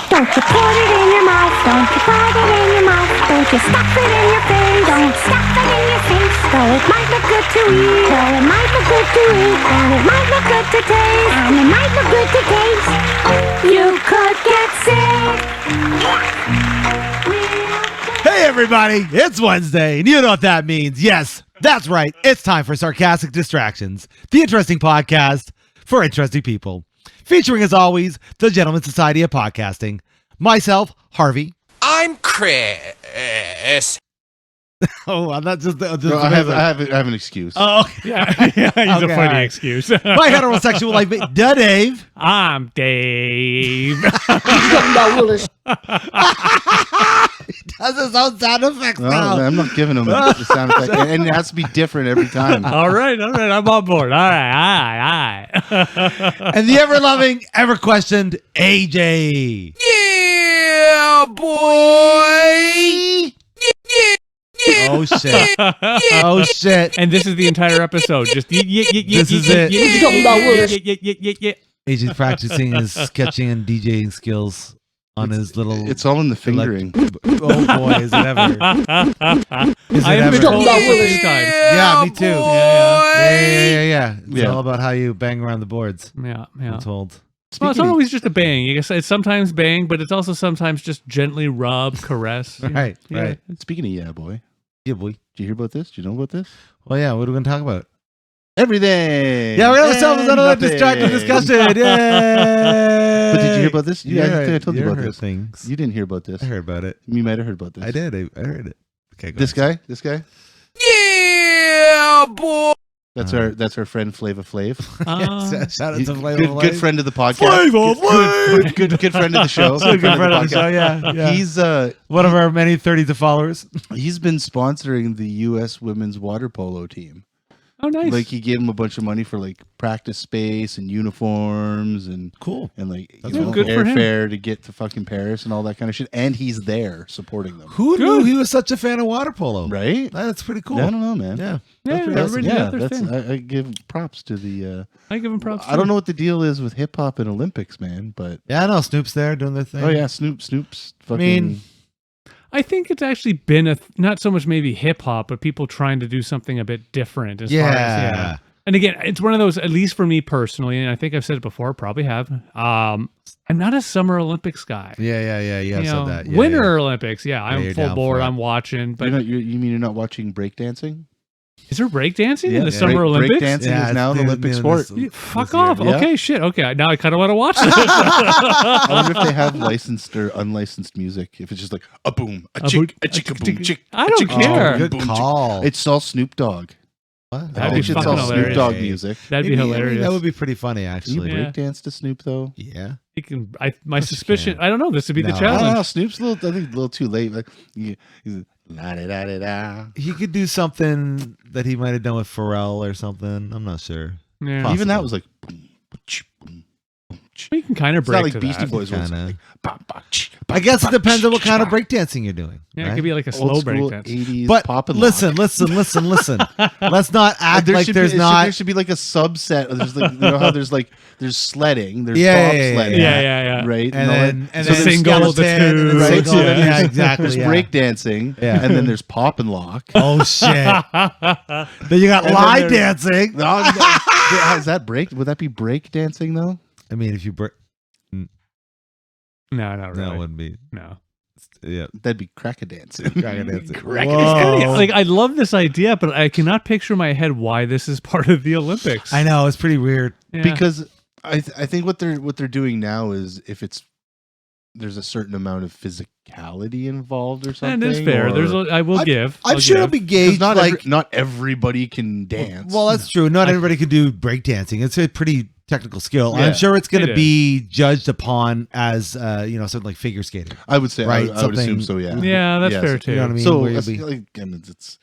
Don't you put it in your mouth, don't you put it in your mouth, don't you stuff it in your face, don't stuff it in your face. Though it might look good to eat, though it might look good to eat, and it might look good to taste, and it might look good to taste. You could get sick. Hey everybody, it's Wednesday, and you know what that means. Yes, that's right. It's time for Sarcastic Distractions, the interesting podcast for interesting people. Featuring, as always, the Gentleman Society of Podcasting. Myself, Harvey. I'm Chris. Oh, I'm not just... No, I have an excuse. Oh, okay. Yeah, he's a Okay, funny all right. excuse. My heterosexual life mate, Dave. I'm Dave. Does his own sound effects No, now. I'm not giving him the sound effect, and it has to be different every time. all right, I'm on board. All right. And the ever-loving, ever-questioned AJ. Yeah, boy. Oh, shit. Oh, shit. And this is the entire episode. Just this is it. it. AJ's practicing his sketching and DJing skills on his little... It's all in the fingering. Oh, boy, is it ever. Is it I have been ever? told this a few times. Yeah, me too. Yeah. It's Yeah. all about how you bang around the boards, Yeah. I'm told. Well, it's not always just a bang. I guess it's sometimes bang, but it's also sometimes just gently rub, caress. Right. Speaking of yeah, boy. Yeah, boy. Did you hear about this? Did you know about this? Well, yeah, what are we going to talk about? Everything. Yeah, we're going to have And another nothing. distracted discussion. Yay! But did you hear about this? Yeah, I think I told you you about heard this. things. You didn't hear about this. I heard about it. You might have heard about this. I did. I heard it. Okay, go This ahead. guy. Yeah, boy. That's our friend Flava Flav. Shout out to Flavor Good friend of the podcast. Flavor Good friend of the show. Good friend of the show, yeah. He's one of our many 30 followers. he's been sponsoring the U.S. women's water polo team. Oh, nice. Like he gave him a bunch of money for like practice space and uniforms and Cool. and like That's good for him. airfare to get to fucking Paris and all that kind of shit. And he's there supporting them. Who knew he was such a fan of water polo? Right? That's pretty cool. I don't know, man. Yeah. Yeah, pretty awesome. everybody got their thing. I give props to the. I give him props. I don't know what the deal is with hip hop and Olympics, man. But Yeah, I know. Snoop's there doing their thing. oh yeah, Snoop's fucking. mean, I think it's actually been not so much maybe hip hop, but people trying to do something a bit different. Far as, And again, it's one of those, at least for me personally, and I think I've said it before, probably have. I'm not a Summer Olympics guy. Yeah. You have said that. Yeah, Winter yeah. Olympics, I'm you're full down board. for it. I'm watching. But you mean you're not watching breakdancing? is there breakdancing in the Yeah. Summer Olympics? Breakdancing Yeah, is now an it's Olympic doing sport. this- Fuck this year. off. Yeah. Okay, shit. Okay, now I kind of want to watch this. I wonder if they have licensed or unlicensed music. If it's just like a boom, a chick, a chick, a boom, chick. I don't a chick, care. Oh, good boom, chick. call. It's all Snoop Dogg. What? That'd be It's fucking all Snoop hilarious. Dogg music. That'd be Maybe, I mean, hilarious. that would be pretty funny, Can you actually. Yeah. breakdance to Snoop though? Yeah. He can. My Yes, you suspicion. can. I don't know. This would be the No. I don't know. challenge. Snoop's I think a little too late. Like he's la da da da da. He could do something that he might have done with Pharrell or something. I'm not sure. Yeah. Possible. Even that was like boom, ch, boom, ch. You can kind of It's break not like to Beastie that. Boys was Kinda. like ba, ba, ch, ba, I guess it ba, depends on what ch, kind of ba. breakdancing you're doing. Yeah, right? it could be like a slow Old school breakdance. 80s But pop and listen. lock. Let's not act There like should there's be, not. there should be like a subset. There's like you know how there's sledding, there's Yeah, bob yeah, sledding, Yeah. right? And all then, that. and So then there's single, the skeleton, and two, then right? single. So then Yeah, exactly. There's yeah. breakdancing, Yeah. and then there's pop and lock. Oh shit! Then you got And then line there's- dancing. No, is that break? Would that be break dancing though? I mean, if you break, No, not really. no, it wouldn't be. No. Yeah, That'd be crack a dancing. crack dancing. Crack a Whoa. dancing. Like I love this idea, but I cannot picture in my head why this is part of the Olympics. I know it's pretty weird. Yeah. Because I think what they're doing now is if there's a certain amount of physicality involved or something. and it's fair. or- I will give. I'm I'll sure give. it'll be 'cause gauged not like. not everybody can dance. Well, that's true. Not everybody can do breakdancing. It's a pretty technical skill. Yeah, I'm sure it's going it to is. be judged upon as something like figure skating. I would say. Right, I would assume something- so. Yeah. Yeah, that's Yes. fair too. You know what I mean? So Where you'll it's be- like, I mean, it's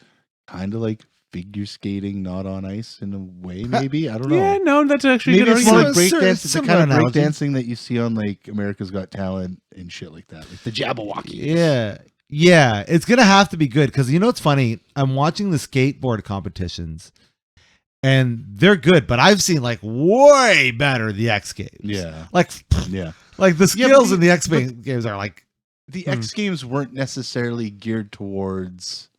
kind of like figure skating, not on ice in a way. Maybe I don't know. Yeah, no, that's actually Maybe a good it's more argument. like Similar- breakdance. It's the similar kind of analogy. breakdancing that you see on like America's Got Talent and shit like that, like the Jabberwocky. Yeah, it's gonna have to be good because you know what's funny? I'm watching the skateboard competitions, and they're good. But I've seen like way better the X Games. Yeah. like Yeah. like the Yeah, skills but in the X Games are like The X Games weren't necessarily geared towards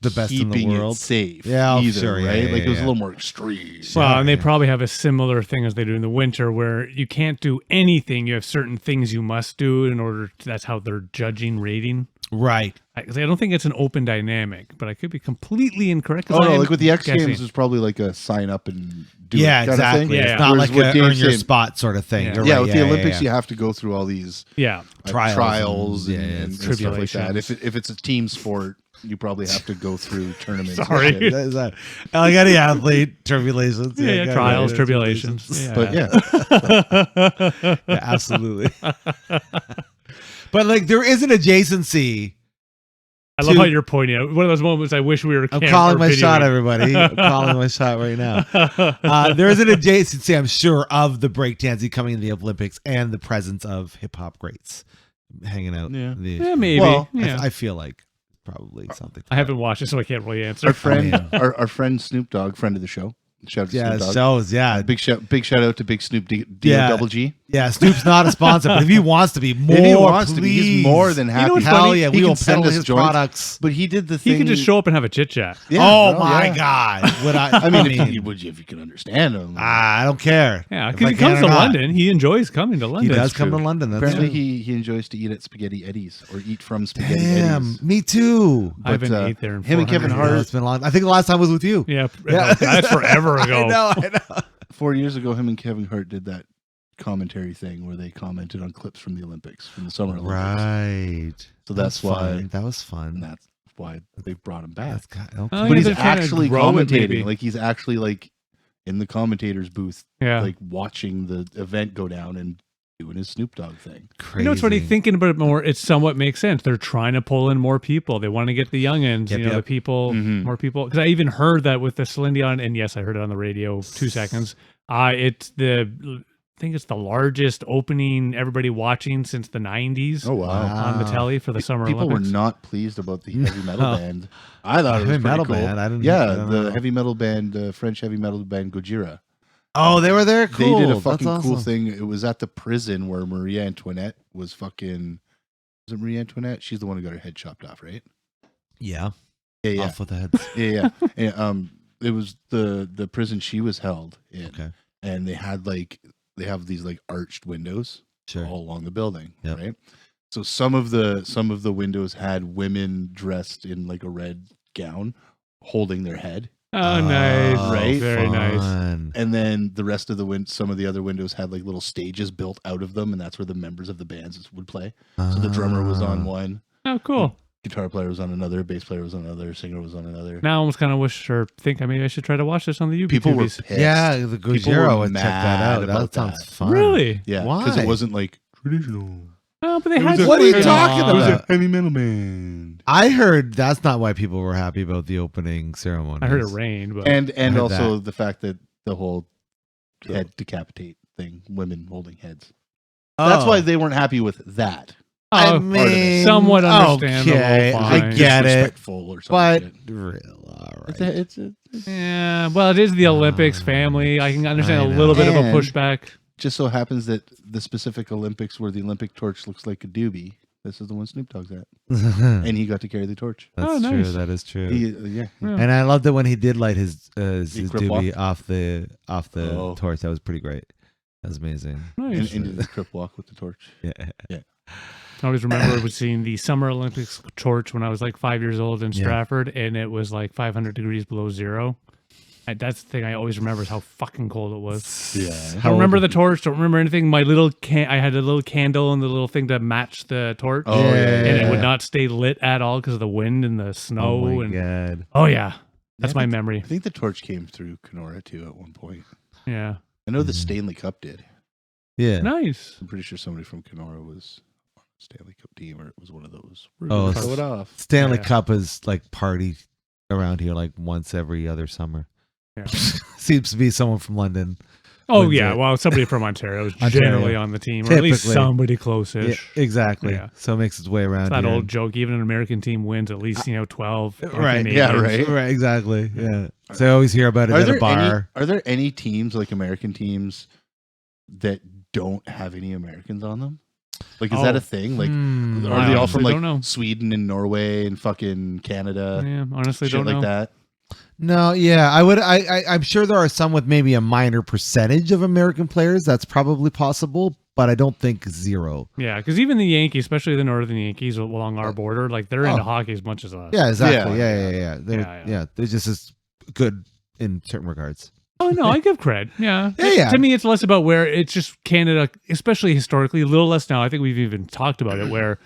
the best in the keeping world. it safe. Yeah, either, sure, yeah, right? yeah, like it was yeah. a little more extreme. Well, and they Yeah. probably have a similar thing as they do in the winter where you can't do anything. You have certain things you must do in order to, that's how they're judging rating. Right. Because I don't think it's an open dynamic, but I could be completely incorrect. 'cause Oh I no, am like with the X guessing. Games, it's probably like a sign up and do Yeah, it kind exactly. of thing. Yeah, It's not Whereas like what a Dave's earn your saying- spot sort of thing. Yeah. You're Yeah, right. with the Olympics, you have to go through all these Yeah. Trials trials and- and, yeah, and it's stuff like that. tribulations. If it's a team sport, you probably have to go through tournaments. and Sorry. shit. That is that. Like any athlete, tribulations. Yeah, gotta trials, go. tribulations. Yeah. But yeah, Yeah, absolutely. But like there is an adjacency. I love to- how you're pointing out. One of those moments I wish we were I'm calling my shot, videoing. everybody. I'm calling my shot right now. There is an adjacency, I'm sure, of the breakdancing coming in the Olympics and the presence of hip hop greats hanging out. Yeah. Yeah, maybe. Well, yeah. I feel like probably something. I haven't watched it, so I can't really answer. our friend, Man. our friend Snoop Dogg, friend of the show. Shout out to Yeah, Snoop Dogg. shows. Yeah, Big shout out to Big Snoop Yeah. Double G. yeah. Snoop's not a sponsor, but if he wants to be more, If he wants to be, please. he's more than happy. what's Hell funny? yeah, He we will will send sell us his joints. products. But he did the thing. He could just show up and have a chit chat. Yeah, Oh no, my yeah. God! Would I? I mean, if you can understand him. I don't care. Yeah, If because I he can comes or to not. London. He enjoys coming to He London. does come to London. That's Apparently, true. he enjoys to eat at Spaghetti Eddie's or eat from Spaghetti Damn, Eddie's. me too. I haven't But, ate there in him and 400 Kevin years. Hart- Yeah, it's been a long. I think the last time was with you. Yeah, Yeah. that's forever ago. I know. 4 years ago, him and Kevin Hart did that commentary thing where they commented on clips from the Olympics, from the Summer Olympics. Right. So that's why. fun. That was And fun. that's why they brought him back. That's got, okay. Oh, But yeah, he's they're trying to actually grow it, maybe. commentating. Like he's actually like in the commentator's booth, Yeah. like watching the event go down and doing his Snoop Dogg thing. Crazy. You know what's funny? Thinking about it more, it somewhat makes sense. They're trying to pull in more people. They want to get the youngins, Yep, you know, yep. the people, Mhm. more people. Because I even heard that with the Celine Dion, and yes, I heard it on the radio 2 seconds. It's I think it's the largest opening everybody watching since the 90s Oh wow! on the telly for the Summer People Olympics. were not pleased about the heavy metal band. I thought it was Heavy pretty metal cool. band? I didn't- Yeah, I don't the know. heavy metal band, French heavy metal band Gojira. Oh, they were there. Cool. They did a That's fucking cool awesome. thing. It was at the prison where Marie Antoinette was fucking. Was it Marie Antoinette? She's the one who got her head chopped off, right? Yeah. Yeah, yeah, Off with the heads. yeah. yeah. And, it was the prison she was held in, Okay. and they have these like arched windows Sure. all along the building, Yep. right? So some of the windows had women dressed in like a red gown, holding their head. Oh, nice. Right? Very nice. fun. And then the rest of some of the other windows had like little stages built out of them, and that's where the members of the bands would play. So the drummer was on one, Oh, cool. guitar player was on another, bass player was on another, singer was on another. Now I almost kind of wish or think maybe I should try to watch this on the YouTube. People were TVs. pissed. Yeah, the People Gojira were would check that mad out. about That sounds that. fun. Really? Yeah, because Why? it wasn't like traditional. Oh, but they It had. was a- What are you It was a- talking It was about? a heavy metal band. I heard that's not why people were happy about the opening ceremony. I heard it rained, but And heard also the fact that the whole head decapitate thing, women holding heads. That's why they weren't happy with that. I Oh, mean, somewhat understandable, Okay, I fine. get it, Disrespectful or but something. real, all right. It's yeah. Well, it is the Olympics family. I can understand I a little bit of a And- pushback. just so happens that the specific Olympics where the Olympic torch looks like a doobie, this is the one Snoop Dogg's at, That's and he got to carry the torch. Oh, true. nice. That is true. Yeah. Yeah. And I loved it when he did light his crip doobie walk? off the Oh. torch. That was pretty great. That was amazing. Nice. And did the crip walk with the torch. Yeah. I always remember seeing the Summer Olympics torch when I was like 5 years old in Yeah. Stratford, and it was like 500 degrees below zero. That's the thing I always remember is how fucking cold it was. Yeah. Don't remember the torch. Don't remember anything. My little I had a little candle and the little thing to match the torch, Oh, yeah. and it would not stay lit at all because of the wind and the snow. Oh my and god. oh yeah, that's Yeah, my but- memory. I think the torch came through Kenora too at one point. Yeah, I know the Mhm. Stanley Cup did. Yeah. nice. I'm pretty sure somebody from Kenora was on the Stanley Cup team, or it was one of those. We're Oh, gonna throw it off. Stanley Yeah. Cup is like party around here like once every other summer. Yeah. Seems to be someone from London Oh wins yeah, it. well, somebody from Ontario is Ontario. generally on the team, or at least Typically. somebody Yeah, close-ish. exactly. Yeah. So it makes its way around. It's that here. old joke. Even an American team wins at least 12. Right. Yeah, Canadians. right. Right, exactly. Yeah. So I always hear about it at a bar. Are there any teams like American teams that don't have any Americans on them? Like, is that a thing? Like, are I they all honestly from don't know. like Sweden and Norway and fucking Canada? Yeah, honestly, Shit don't know. like that. No, yeah, I would. I'm sure there are some with maybe a minor percentage of American players. That's probably possible, but I don't think zero. Yeah, because even the Yankees, especially the Northern Yankees along our border, like they're into hockey as much as us. Yeah, exactly. Yeah. Yeah. Yeah. Yeah, they're just as good in certain regards. Oh no, I give cred. Yeah. Yeah. To me, it's less about where it's just Canada, especially historically, a little less now. I think we've even talked about it where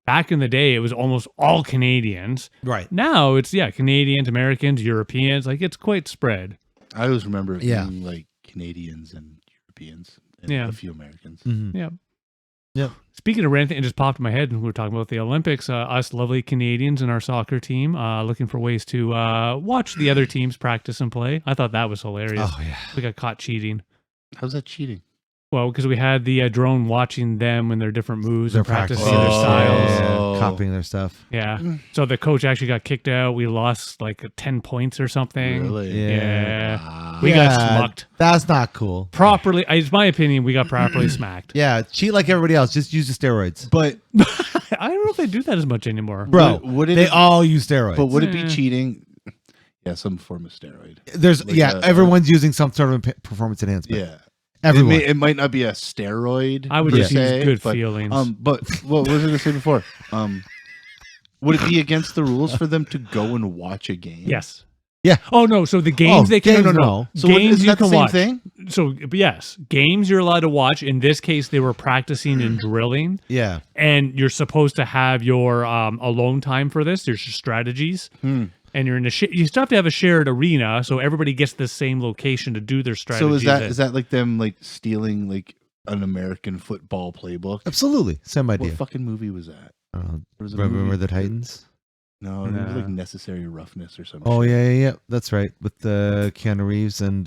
back in the day it was almost all Canadians. Right. Now it's Canadians, Americans, Europeans. Like it's quite spread. I always remember it Yeah. being like Canadians and Europeans and Yeah. a few Americans. Mhm. Yeah. Yep. Speaking of renting, it just popped in my head when we were talking about the Olympics. Us lovely Canadians and our soccer team looking for ways to watch the other teams practice and play. I thought that was hilarious. Oh yeah. We got caught cheating. How's that cheating? Well, because we had the drone watching them and their different moves They're and practicing practicing their styles. Oh. copying their stuff. Yeah. So the coach actually got kicked out. We lost like 10 points or something. Really? Yeah. Wow. We got smucked. That's not cool. Properly, it's my opinion, we got properly smacked. Yeah, cheat like everybody else. Just use the steroids, But I don't know if they do that as much anymore. bro. would it they have- all use steroids. but would it be Yeah. cheating? Yeah, some form of steroid. There's like yeah, a- everyone's using some sort of performance enhancement. Yeah. Everyone. It might not be a steroid. I would per just use se, good but, feelings. But what was I going to say before? Would it be against the rules for them to go and watch a game? Yes. Yeah. Oh no. So the games they can games, no. no. So games isn't you that the can same watch. thing? So yes, games you're allowed to watch. In this case, they were practicing and drilling, Yeah. and you're supposed to have your alone time for this. There's your strategies, and you're in a you still have to have a shared arena, so everybody gets the same location to do their strategies. So in. is that like them like stealing like an American football playbook? Absolutely. Same idea. What fucking movie was that? There was a Remember movie- the Titans? No, it was Nah. like Necessary Roughness or something. Oh yeah. That's right. With Keanu Reeves and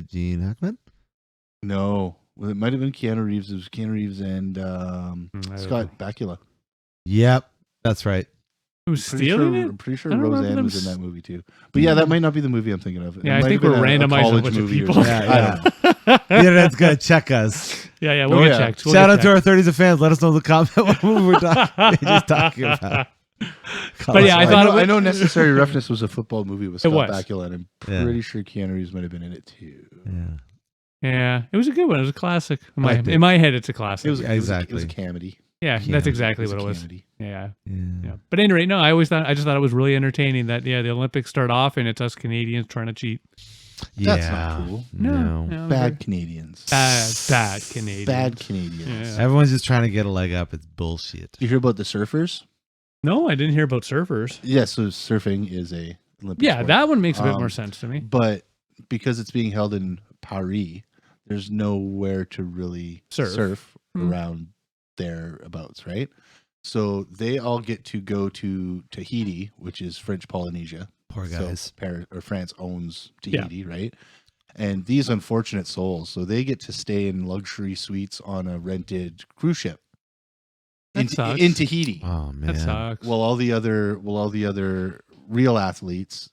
Gene Hackman. No, well, it might have been Keanu Reeves. It was Keanu Reeves and I don't Scott Bakula. Yep, that's right. Who's Pretty stealing sure, it? I'm pretty sure I don't remember Roseanne them was in that movie too. But yeah, that might not be the movie I'm thinking of. It Yeah, I might think have been we're randomizing a college bunch of movie or people. something. Yeah, I don't know. The internet's gonna check us. Yeah, we'll Oh, get yeah. checked. We'll Shout get out to checked. our 30s of fans. Let us know in the comment what movie we're just talking about. But yeah, I thought it was- I know Necessary Roughness was a football movie with It Scott was. Bakula, and I'm Yeah. pretty sure Keanu Reeves might have been in it too. Yeah. Yeah, it was a good one. It was a classic. Liked it. In my head, it's a classic. It was Exactly. It was a comedy. yeah, Keanu. that's exactly It what it a was. comedy. Yeah. Yeah. But anyway, no, I just thought it was really entertaining that the Olympics start off and it's us Canadians trying to cheat. That's not cool. No. Bad Canadians. Bad Canadians. Bad Canadians. Yeah. Everyone's just trying to get a leg up. It's bullshit. You hear about the surfers? No, I didn't hear about surfers. Yeah, so surfing is a Olympic Yeah, sport. that one makes a bit Um, more sense to me. But because it's being held in Paris, there's nowhere to really Surf. around thereabouts, right? So they all get to go to Tahiti, which is French Polynesia. Poor So guys. Paris or France owns Tahiti, right? And these unfortunate souls, so they get to stay in luxury suites on a rented cruise ship That sucks. in Tahiti. Oh man. That sucks. While all the other real athletes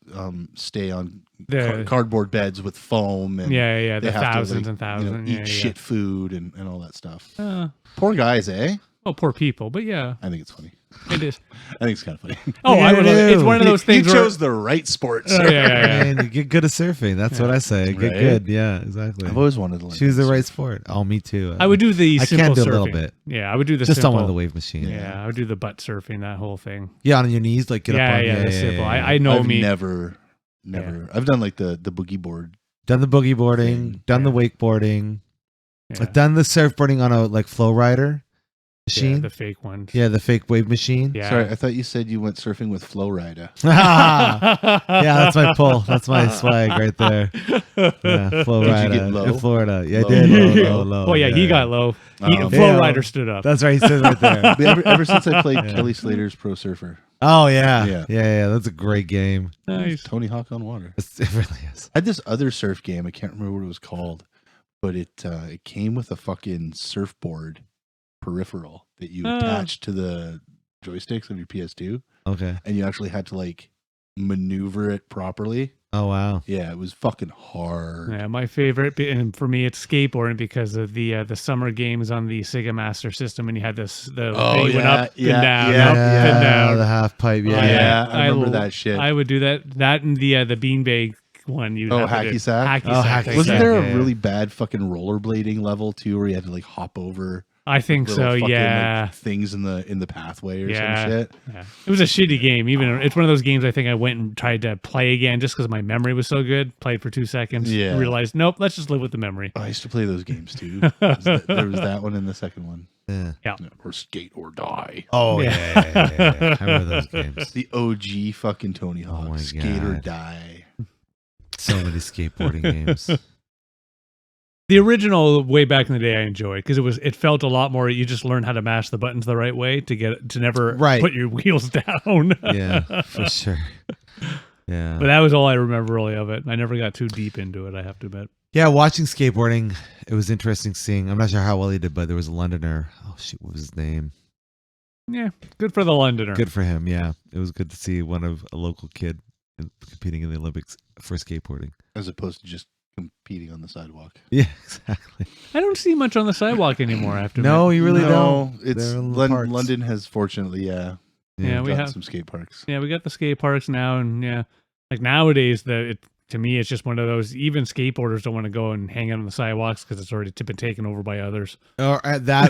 stay on The- cardboard beds with foam and yeah, they the have thousands to, and like, thousands. eat yeah. shit food and all that stuff. Uh, Poor guys, eh? oh, poor people. But yeah, I think it's funny. it is. I think it's kind of funny. Oh, I would love it. It's one of those You things where. chose the right sport. Oh, sir. yeah. Man, you get good at surfing. That's what I say. Get Right? good. Yeah, exactly. I've always wanted to learn. Choose the how to right surf. sport. Oh, me too. I would do the I simple can do a surfing. little bit. Yeah, I would do the Just simple. on one of the wave machine. Yeah, I would do the butt surfing, that whole thing. Yeah, on your knees, like get up on. The simple. I know I've me. never. I've done like the boogie board. Done the boogie boarding. Thing. Done the Yeah. wakeboarding. Yeah. I've done the surfboarding on a like flow rider Yeah, machine. the fake ones. Yeah, the fake wave machine. Yeah. Sorry, I thought you said you went surfing with Flow Rider. yeah, that's my pull. That's my swag right there. Yeah, flow Did you rider get low? in Florida. Yeah, I Low, did. low, Low, low. Oh yeah, he got low. Um, Flow Yeah. Rider stood up. That's right. He said right there. But ever since I played Kelly Slater's Pro Surfer, Oh yeah. Yeah. Yeah. That's a great game. Nice. Tony Hawk on Water. It really is. I had this other surf game. I can't remember what it was called, but it came with a fucking surfboard peripheral that you attached to the joysticks of your PS2, Okay. and you actually had to like maneuver it properly. Oh wow. Yeah, it was fucking hard. Yeah, my favorite, and for me, it's skateboarding because of the summer games on the Sega Master System, and you had the thing went up and down, up and down. The half pipe. Yeah. Oh, yeah, I remember that shit. I would do that. That and the beanbag one. You hacky sack. Hacky Wasn't sack. there a really bad fucking rollerblading level too, where you had to like hop over? I think little so. fucking, Yeah. like, things in the pathway or Yeah. some shit. Yeah. It was a shitty game. Even it's one of those games I think I went and tried to play again just because my memory was so good. Played for 2 seconds. Yeah. Realized nope. Let's just live with the memory. I used to play those games too. There was that one and the second one. Yeah. Or Skate or Die. Oh yeah. I remember those games. The OG fucking Tony Hawk. my Skate or God. Die. So many skateboarding games. The original, way back in the day, I enjoyed because it felt a lot more. You just learn how to mash the buttons the right way to never put your wheels down. Yeah, for sure. Yeah, but that was all I remember really of it. I never got too deep into it, I have to admit. Yeah, watching skateboarding, it was interesting seeing. I'm not sure how well he did, but there was a Londoner. Oh shit, what was his name? Yeah, good for the Londoner. Good for him. Yeah, it was good to see a local kid competing in the Olympics for skateboarding, as opposed to just competing on the sidewalk. Yeah, exactly. I don't see much on the sidewalk anymore. I have to admit. No, you really don't. It's London has fortunately, Yeah, we got have some skate parks. Yeah, we got the skate parks now, and like nowadays, to me, it's just one of those. Even skateboarders don't want to go and hang out on the sidewalks because it's already been taken over by others. Or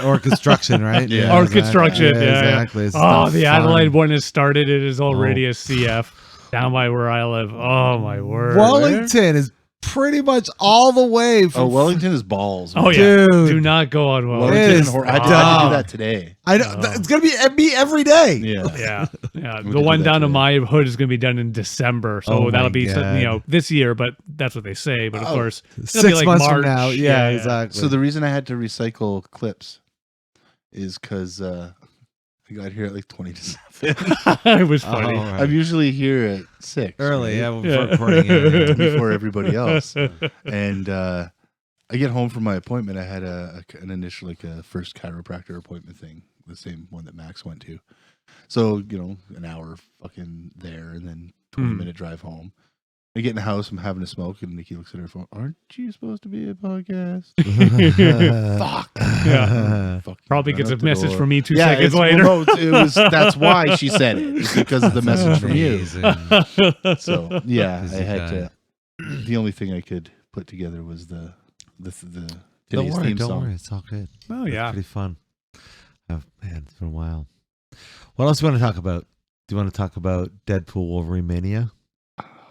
or construction, right? Yeah, or exactly. construction. Yeah, exactly. It's Oh, not the fun. Adelaide one has started. It is already a CF down by where I live. Oh my word! Wellington is pretty much all the way from. Oh, Wellington is balls. Oh yeah, Dude. do not go on Wellington It and is I had to dumb. do that today. I know it's gonna be me every day. Yeah. Yeah. We The could one do that down to today. my hood is going to be done in December, so Oh my that'll be God. this year. But that's what they say. But of course, it'll 6 be like months March. from now. Yeah, exactly. So the reason I had to recycle clips is because I got here at like 20 to 7. It was funny. Oh, right. I'm usually here at 6. Early, right? yeah, before recording. Yeah. Before everybody else. And I get home from my appointment. I had an initial, like a first chiropractor appointment thing, the same one that Max went to. So, an hour fucking there and then 20-minute drive home. I get in the house, I'm having a smoke, and Nikki looks at her phone. Aren't you supposed to be a podcast? Fuck. Yeah. Fuck. Probably Run gets a out the message door. from me 2 Yeah, seconds it's- later. well, no, that's why she said it. It's because of the message from you. Amazing. So yeah, Busy I had guy. to. The only thing I could put together was the Don't today's worry, theme don't song. worry. It's all good. Oh It's yeah. pretty fun. Oh, man, it's been a while. What else do you want to talk about? Do you want to talk about Deadpool Wolverine Mania?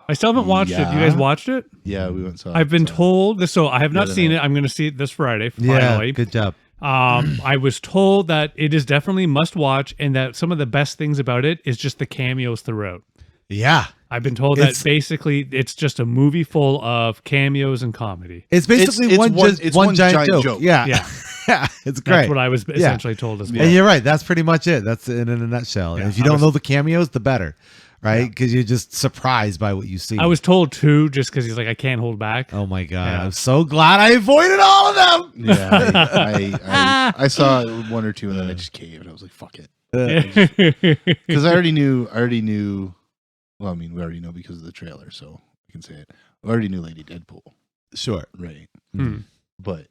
I still haven't watched it. You guys Yeah. watched it? Yeah, we went. Saw I've been it, told this, so I have not other seen night. it. I'm going to see it this Friday. Finally. Yeah, good job. I was told that it is definitely must watch, and that some of the best things about it is just the cameos throughout. Yeah. I've been told It's- that basically it's just a movie full of cameos and comedy. It's basically it's one, one- just it's one one giant, giant joke. joke. Yeah. Yeah. Yeah. It's great. That's what I was essentially told as well. And you're right. That's pretty much it. That's it in a nutshell. Yeah, And if you I don't was- know the cameos, the better, right? Because you're just surprised by what you see. I was told two just because he's like, I can't hold back. Oh my god! Yeah. I'm so glad I avoided all of them. Yeah, I saw one or two and then I just caved. I was like, fuck it, because I already knew. Well, I mean, we already know because of the trailer, so I can say it. I already knew Lady Deadpool, Sure. right? Hmm. But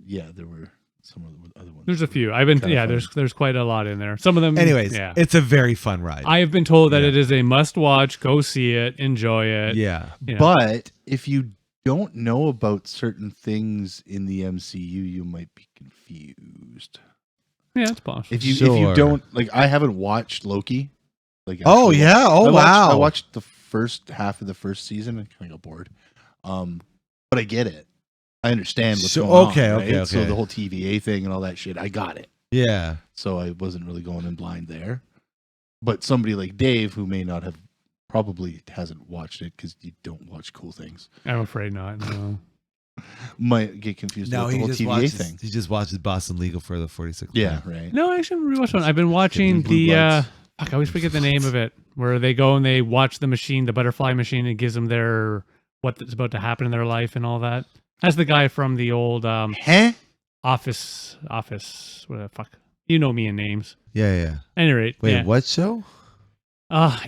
yeah, there were some of the other ones. There's a few. I've been Kinda funny. there's quite a lot in there. Some of them. Anyways, yeah. it's a very fun ride. I have been told that Yeah. it is a must watch. Go see it. Enjoy it. yeah. You know. But if you don't know about certain things in the MCU, you might be confused. Yeah, it's possible. If you Sure. don't like, I haven't watched Loki. Like, Oh actually yeah. Oh I wow. watched the first half of the first season and kind of got bored. But I get it. I understand what's So- going on. okay, right? okay, So okay. the whole TVA thing and all that shit, I got it. Yeah. So I wasn't really going in blind there. But somebody like Dave, who may not have, probably hasn't watched it because you don't watch cool things, I'm afraid not. No. might get confused No, about the he whole just TVA watches. thing. He just watches Boston Legal for the 46th. Yeah, time. right. No, I actually haven't rewatched one. I've been watching Blue the Bloods. fuck, I always forget the name of it, where they go and they watch the machine, the butterfly machine, and gives them their what's about to happen in their life and all that. That's the guy from the old Huh? Office. What the fuck? You know me and names. Yeah. At any rate, Wait, yeah. what show?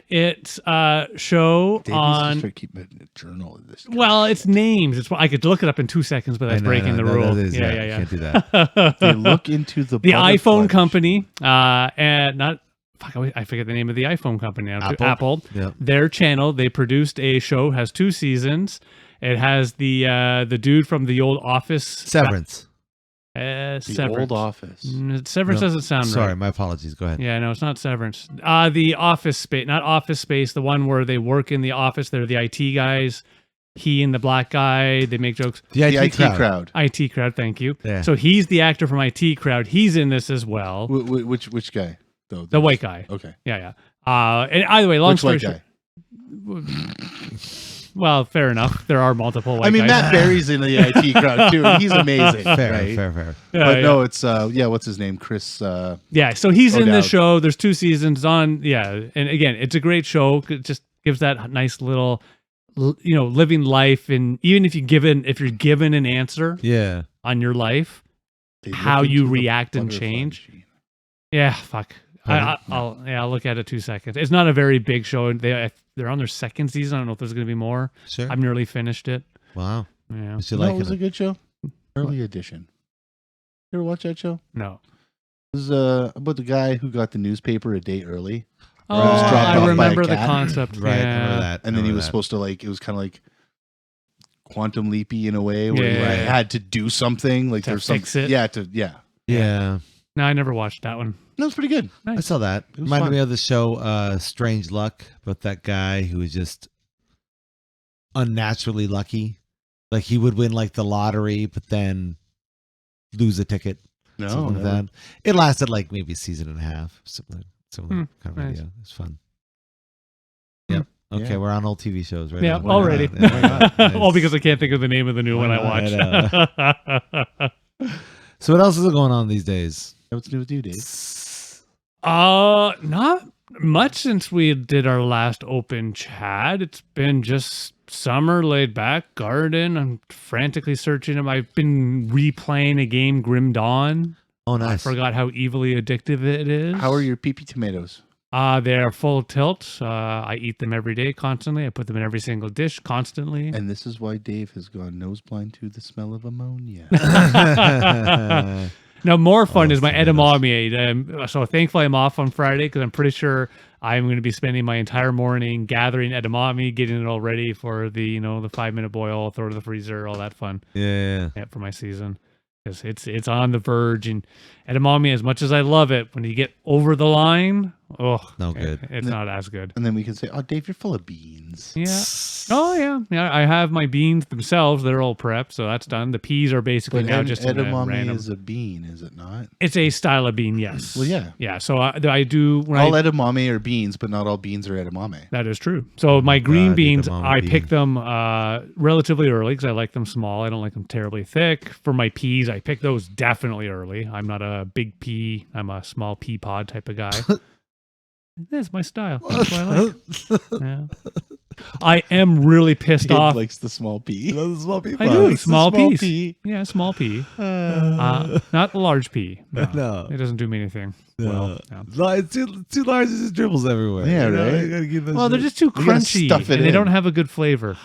It's a show Dave needs to on. start keeping a journal of this. Well, it's names. It's I could look it up in 2 seconds, but that's breaking the rule. Yeah. Can't do that. They look into the The butterfly iPhone machine. company, and not fuck, I forget the name of the iPhone company now. Apple. Yep. Their channel. They produced a show. Has 2 seasons. It has the dude from the old Office. Severance. The Severance. old Office. Severance No, doesn't sound right. Sorry, my apologies. Go ahead. Yeah, no, it's not Severance. The Office Space, not Office Space, the one where they work in the office. They're the IT guys. He and the black guy, they make jokes. The The IT crowd. IT crowd, thank you. Yeah. So he's the actor from IT crowd. He's in this as well. Which guy? Though The white guy. Okay. Yeah. And either way, long Which story white short. guy? Well, fair enough. There are multiple white I mean, guys. Matt Berry's in the IT crowd too. He's amazing. Fair. right? Fair. But no, it's what's his name? Chris. Yeah, so he's in the O'Dowd. show. There's 2 seasons on. Yeah, and again, it's a great show. It just gives that nice little, living life. And even if you're given an answer Yeah. on your life, They look how you into the react and butterfly change. machine. Yeah, fuck. I'll look at it 2 seconds. It's not a very big show. They're on their 2nd season. I don't know if there's going to be more. Sure. I've nearly finished it. Wow. Yeah. What's you No, it liking was a it? good show. Early edition. You ever watch that show? No. It was about the guy who got the newspaper a day early. Oh, Or it was dropped off by I a remember the cat. concept. Right. I Yeah. remember that. And then he Remember was that. supposed to it was kind of like quantum leapy in a way where he Yeah. had to do something like To there's fix some it. yeah. Yeah. No, I never watched that one. No, it's pretty good. I saw that. was Reminded fun. me of the show Strange Luck, about that guy who was just unnaturally lucky. Like he would win like the lottery, but then lose a ticket. No, something like never. that. It lasted like maybe a season and a half. Similar kind of nice. idea. It's fun. Yep. Okay, Yeah. we're on old TV shows right Yeah, now. already. Yeah, nice. All because I can't think of the name of the new one I watched. So what else is going on these days? What's new with you, Dave? Not much since we did our last open chat. It's been just summer, laid back, garden. I'm frantically searching. I've been replaying a game, Grim Dawn. Oh, I nice. forgot how evilly addictive it is. How are your pee-pee tomatoes? They're full tilt. I eat them every day, constantly. I put them in every single dish, constantly. And this is why Dave has gone nose blind to the smell of ammonia. Now, more fun Oh, is my tomatoes. edamame. So thankfully, I'm off on Friday because I'm pretty sure I'm going to be spending my entire morning gathering edamame, getting it all ready for the the 5-minute boil, throw it to the freezer, all that fun. Yeah. For my season. Because it's on the verge, and edamame, as much as I love it, when you get over the line, No good. It's not as good. And then we can say, oh, Dave, you're full of beans. Yeah. Oh yeah. I have my beans themselves; they're all prepped, so that's done. The peas are basically But now just in a edamame random. is a bean, is it not? It's a style of bean, yes. Well, yeah. Yeah. So I do. When All I, edamame are beans, but not all beans are edamame. that is true. So my green God, beans, edamame I bean. pick them relatively early because I like them small. I don't like them terribly thick. For my peas, I pick those definitely early. I'm not a big pea. I'm a small pea pod type of guy. That's my style. That's what I like. Yeah. I am really pissed Dave off. likes the small pea. Small people. I do. It's the Small small peas. pea. Yeah, small pea. Not a large pea. No. It doesn't do me anything. Well, no. It's too large. It just dribbles everywhere. Yeah, right? You gotta keep those Well, they're just too You gotta crunchy stuff it and they in. don't have a good flavor.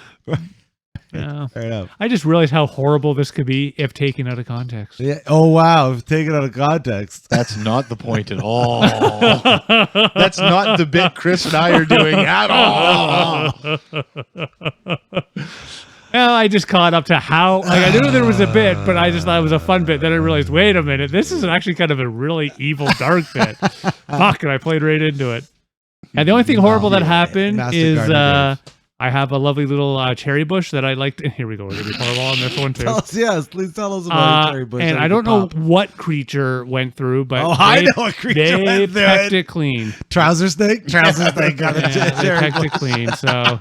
Yeah. fair enough. I just realized how horrible this could be if taken out of context. Yeah. Oh wow. If taken out of context. That's not the point at all. That's not the bit Chris and I are doing at all. Well, I just caught up to how I knew there was a bit, but I just thought it was a fun bit. Then I realized, wait a minute, this is actually kind of a really evil, dark bit. Fuck, and I played right into it. And the only thing horrible that happened Master is Gardener I have a lovely little cherry bush that I liked. Here we go. We're going to be horrible on this one too. Tell us, yes, please tell us about your cherry bush. And that I you don't can know pop. what creature went through, but Oh, I they, know what creature they went through pecked it. it clean. Trouser snake. Trouser snake got a Yeah, they cherry pecked bush. it clean. So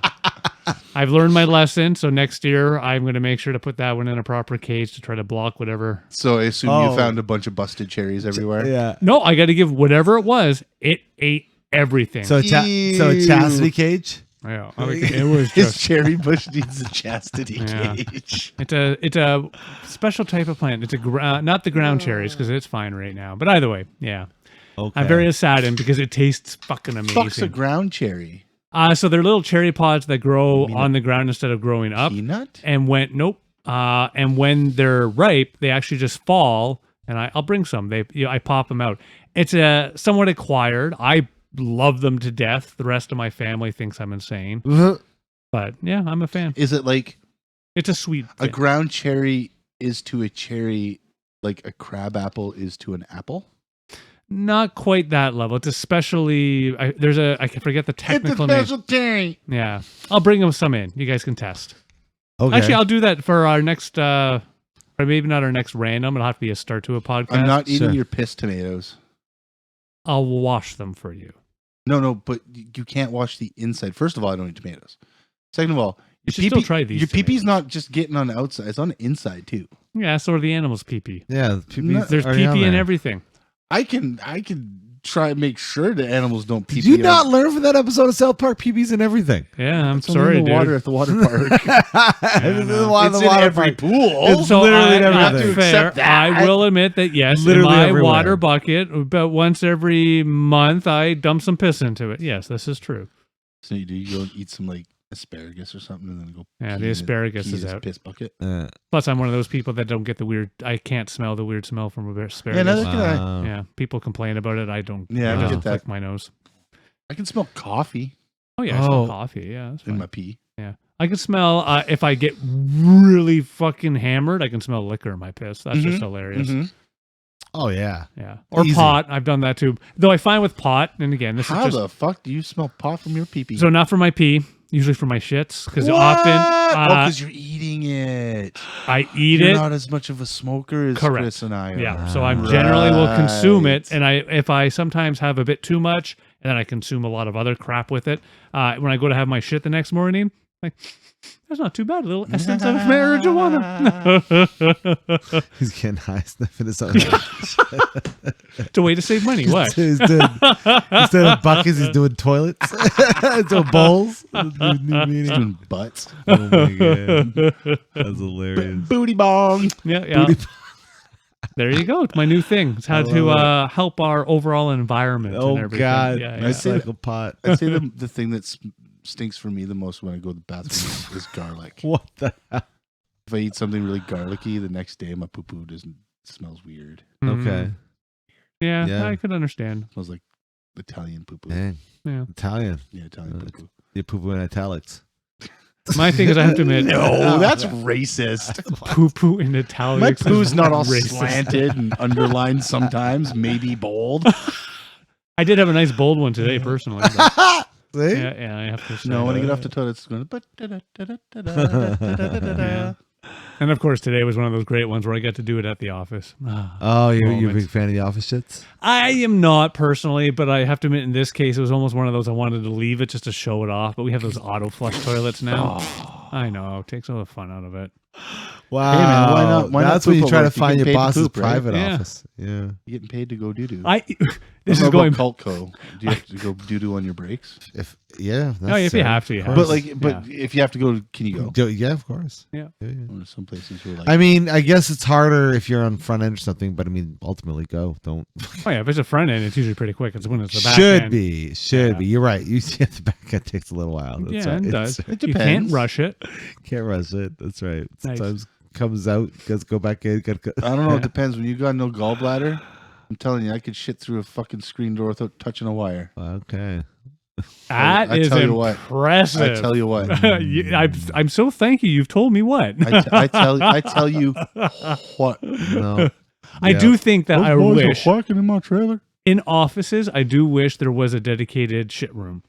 I've learned my lesson. So next year, I'm going to make sure to put that one in a proper cage to try to block whatever. So I assume Oh. you found a bunch of busted cherries everywhere. Yeah. No, I got to give whatever it was. It ate everything. So a chastity cage. Yeah, it was His just. cherry bush needs a chastity Yeah. cage. It's a special type of plant. It's not the ground cherries because it's fine right now. But either way, yeah, Okay. I'm very saddened because it tastes fucking Fuck's a amazing. ground cherry. So they're little cherry pods that grow on the ground instead of growing up. Peanut? And when they're ripe, they actually just fall. And I'll bring some. I pop them out. It's somewhat acquired. I love them to death. The rest of my family thinks I'm insane. But yeah, I'm a fan. Is it like It's a sweet a ground cherry is to a cherry like a crab apple is to an apple? Not quite that level. It's especially I can forget the technical name. cherry. Yeah, I'll bring them some in. You guys can test. Okay. Actually, I'll do that for our next, or maybe not our next random. It'll have to be a start to a podcast. I'm not eating Sure. your piss tomatoes. I'll wash them for you. No, but you can't wash the inside. First of all, I don't eat tomatoes. Second of all, You should still try these Your pee-pee's tomatoes. not just getting on the outside; it's on the inside too. Yeah, so are the animals' pee-pee. Yeah, No, There's already on pee-pee in there. everything. I can try and make sure the animals don't pee. Did you not learn from that episode of South Park? PBs and everything. Yeah, I'm It's only sorry, in the dude. water at the water park. It's in every pool. It's So literally I, everything. fair. Accept that. I will admit that yes, Literally in my everywhere. water bucket, about once every month, I dump some piss into it. Yes, this is true. So you go and eat some like asparagus or something, and then go. Yeah, pee the in asparagus pee in is his out. Piss bucket. Plus, I'm one of those people that don't get the weird. I can't smell the weird smell from asparagus. Yeah, neither can I. Wow. Yeah, people complain about it. I don't. Yeah, I I just get that. flick my nose. I can smell coffee Oh yeah, I smell Oh. coffee. Yeah, that's in fine. my pee. I can smell if I get really fucking hammered. I can smell liquor in my piss. That's just Mhm, hilarious. Mhm. Oh yeah. Yeah, or Easy. pot. I've done that too. Though I find with pot, and again, this How is just the fuck do you smell pot from your pee-pee? so not for my pee. Usually for my shits because What? often because you're eating it. I eat You're it. not as much of a smoker as Correct. Chris and I are. Yeah, so I generally will consume it, Right. and if I sometimes have a bit too much, and then I consume a lot of other crap with it. When I go to have my shit the next morning, like that's not too bad. A little essence of marijuana. He's getting high sniffing his own. It's a way to save money. What? He's doing, instead of buckets, he's doing toilets. He's doing bowls. He's doing butts. Oh my god, that's hilarious. Booty bong. Yeah. There you go. It's my new thing. It's how to help our overall environment. Oh and everything. god, Yeah, I yeah. say- cycle pot. I'd say the thing that stinks for me the most when I go to the bathroom is garlic. What the hell? If I eat something really garlicky, the next day my poo-poo smells weird. Mhm. Okay, Yeah, Yeah. I could understand. It smells like Italian poo-poo. dang, Yeah. Italian. Yeah, Italian poo-poo. You poo poo in italics. My thing is, I have to admit, No, that's racist. poo poo in Italian. My poo's not all slanted and underlined sometimes, maybe bold. I did have a nice bold one today, personally. but- See? yeah, I have to say. No, when I that. get off the toilet, it's going. Yeah. And of course, today was one of those great ones where I got to do it at the office. Oh, you're a Moments. big fan of the office shits? I am not personally, but I have to admit, in this case, it was almost one of those I wanted to leave it just to show it off. But we have those auto flush toilets now. I know, it takes all the fun out of it. Wow. Hey, man, why not- why not That's when you poop try at to work? You find get your paid to boss's poop, right? private Yeah. office. Yeah. You getting paid to go doo-doo. This is going. Cultco. Do you have to go doo-doo on your breaks? If yeah, Oh, if you have to, you have But to. like, if you have to go, can you go? Yeah, of course. Yeah. Or some places who are like, I mean, I guess it's harder if you're on front end or something, but I mean, ultimately, go. Don't. Oh yeah, if it's a front end, it's usually pretty quick. It's when it's the back Should end. be. Yeah. You're right. You see, at the back end takes a little while. That's Yeah, right. it does. It You can't depends. rush it. Can't rush it. That's right. Nice. Sometimes comes out, gotta go back in. I don't know. It depends. When you got no gallbladder, I'm telling you, I could shit through a fucking screen door without touching a wire. Okay. That I is tell you what. impressive. I tell you what. I'm so thank you. You've told me what. I tell you what. No. I Yeah. do think that I wish quacking in my trailer. in offices, I do wish there was a dedicated shit room.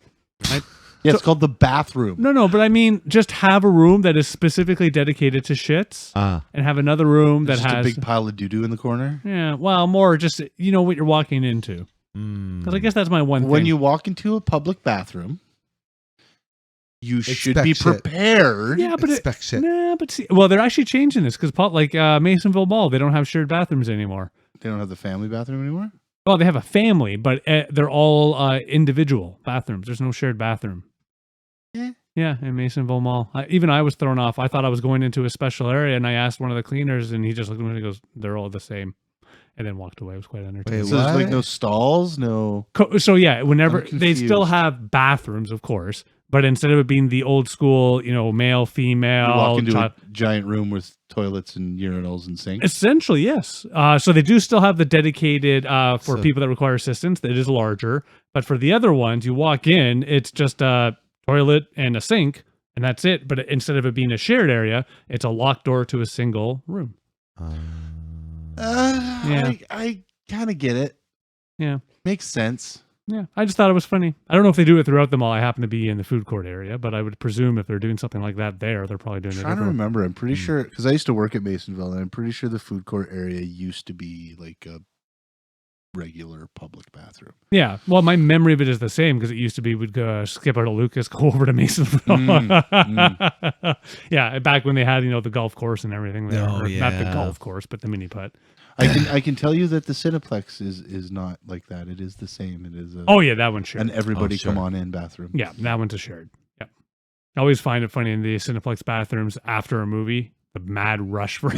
Yeah, it's called the bathroom. No, but I mean, just have a room that is specifically dedicated to shits, and have another room that There's just has a big pile of doo-doo in the corner. yeah, well, more just you know what you're walking into. Because I guess that's my one When thing. you walk into a public bathroom, you should Expect be shit. prepared. yeah, but Expect shit. nah, but see, well, they're actually changing this because like Masonville Mall, they don't have shared bathrooms anymore. They don't have the family bathroom anymore? Well, they have a family, but they're all individual bathrooms. There's no shared bathroom. Yeah, in Masonville Mall. Even I was thrown off. I thought I was going into a special area, and I asked one of the cleaners, and he just looked at me and he goes, "They're all the same," and then walked away. It was quite entertaining. Wait, So there's like what? no stalls, no. So yeah, whenever I'm they still confused. have bathrooms, of course, but instead of it being the old school, male, female, You walk into child- a giant room with toilets and urinals and sinks. essentially yes. So they do still have the dedicated for So- people that require assistance. That is larger, but for the other ones, you walk in, it's just a toilet and a sink, and that's it. But instead of it being a shared area, it's a locked door to a single room. Yeah. I kind of get it. Yeah. Makes sense. Yeah, I just thought it was funny. I don't know if they do it throughout the mall. I happen to be in the food court area, but I would presume if they're doing something like that there, they're probably doing I'm it trying to everywhere. remember. I'm pretty sure because I used to work at Masonville, and I'm pretty sure the food court area used to be like a regular public bathroom. Yeah, well, my memory of it is the same because it used to be we'd go skip out of Lucas, go over to Masonville. Yeah, back when they had the golf course and everything there. Oh, Or not the yeah. golf course, but the mini putt. I can tell you that the Cineplex is not like that. It is the same. It is Oh yeah, that one's shared. an everybody sure. come on in bathroom. Yeah, that one's a shared. Yep. I always find it funny in the Cineplex bathrooms after a movie, the mad rush for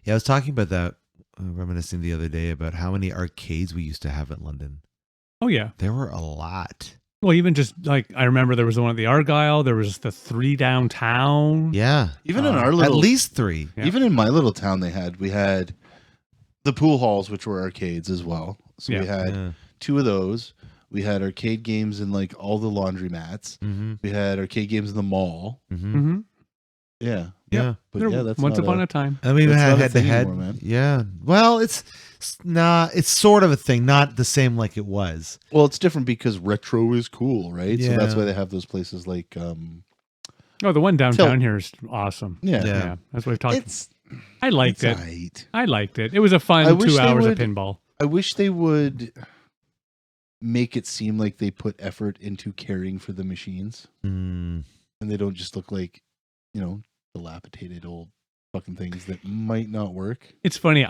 Yeah, I was talking about that, reminiscing the other day about how many arcades we used to have in London. Oh yeah. There were a lot. Well, even just like I remember there was the one at the Argyle, there was the 3 downtown. Yeah. Even in our At little, least 3. Yeah. even in my little town, we had the pool halls, which were arcades as well. So we Yeah. had Yeah. 2 of those. We had arcade games in like all the laundromats. Mm-hmm. We had arcade games in the mall. Mm-hmm. Mm-hmm. Yeah, Yeah. but yeah, that's once not upon a, a time. I mean, we That's had not a head to thing head. anymore, man. Yeah. Well, it's sort of a thing, not the same like it was. Well, it's different because retro is cool, right? So that's Yeah. why they have those places like Oh, the one downtown Tilt. here is awesome. yeah. Yeah. That's what we've talked. It's I liked it. aight. I liked it. It was a fun I wish 2 they hours would- of pinball. I wish they would make it seem like they put effort into caring for the machines, Mm. and they don't just look like, dilapidated old fucking things that might not work. It's funny.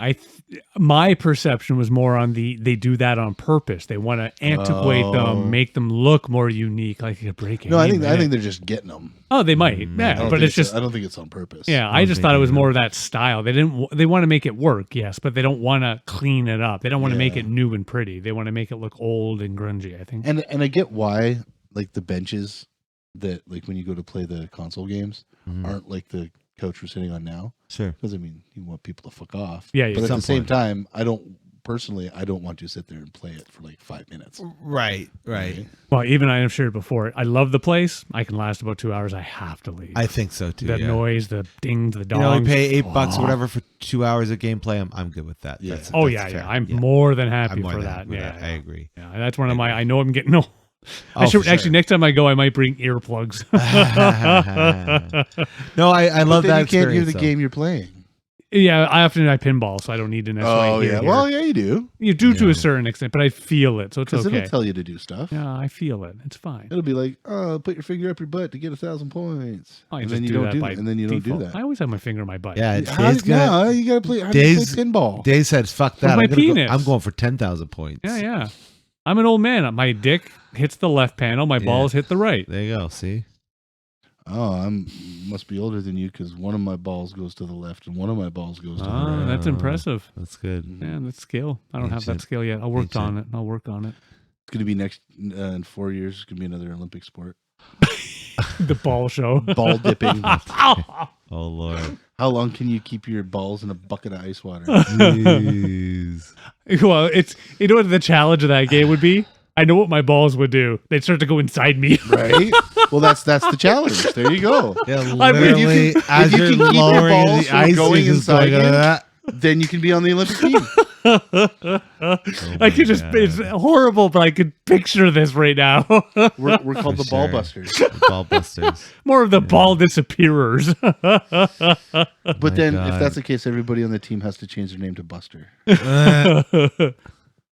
My perception was more on they do that on purpose. They want to antiquate Oh. them, make them look more unique, like a break. No, I think they're just getting them. Oh, they might. Mm, I Yeah, don't but think it's just I don't think it's on purpose. yeah. I just Okay, thought it was yeah. more of that style. They didn't. They want to make it work, yes, but they don't want to clean it up. They don't want to make Yeah. it new and pretty. They want to make it look old and grungy. I think. and I get why like the benches that like when you go to play the console games Mhm. aren't like the couch we're sitting on now. Sure. Because I mean, you want people to fuck off. Yeah, yeah, But at some the same point. time, I don't want to sit there and play it for like 5 minutes. Right. Right. Well, even I have shared before. I love the place. I can last about 2 hours. I have to leave. I think so too. the yeah. noise, the dings, the You dongs. know, we pay $8 or Oh. whatever for 2 hours of gameplay. I'm good with that. Yeah. Oh that's yeah, fair. yeah. I'm more than happy I'm more for than that. happy with Yeah, that. I agree. yeah. That's one of my. I know I'm getting old. I Oh, should for actually sure. next time I go, I might bring earplugs. No, I love But then that you can't hear experience, the though. game you're playing. Yeah, I often I pinball, so I don't need to necessarily. Oh hear yeah. it Well, here. yeah, you do. You do to Yeah. a certain extent, but I feel it, so it's Because okay. it'll tell you to do stuff. Yeah, I feel it. It's fine. It'll be like, oh, put your finger up your butt to get 1,000 points. I and just then you do don't that do by that. And then you don't do default. that. I always have my finger in my butt. Yeah, How, Dave's gonna. no, you gotta play. How do you Dave's play pinball? Dave said, "Fuck that! my I'm, gonna penis. I'm going for 10,000 points." yeah, yeah. I'm an old man. My dick hits the left panel. My Yeah. balls hit the right. There you go. See, Oh, must be older than you because one of my balls goes to the left and one of my balls goes to the Oh, right. that's impressive. that's good. Yeah, that's skill. I don't have that Ancient. skill yet. I'll work on it. Ancient. I'll work on it. It's gonna be next in 4 years. It's gonna be another Olympic sport. The ball show. Ball dipping. Oh Lord, How long can you keep your balls in a bucket of ice water? jeez. Well, it's what the challenge of that game would be. I know what my balls would do. They'd start to go inside me. Right? Well, that's the challenge. There you go. Yeah, I mean, you literally, can- as if you you're can keep your lowering balls the from ice, going you're just inside going you. that. Then you can be on the Olympic team. I could just, it's horrible, but I could picture this right now. We're called For the ball sure. busters. The ball busters. More of the ball disappearers. But then, God. if that's the case, everybody on the team has to change their name to Buster.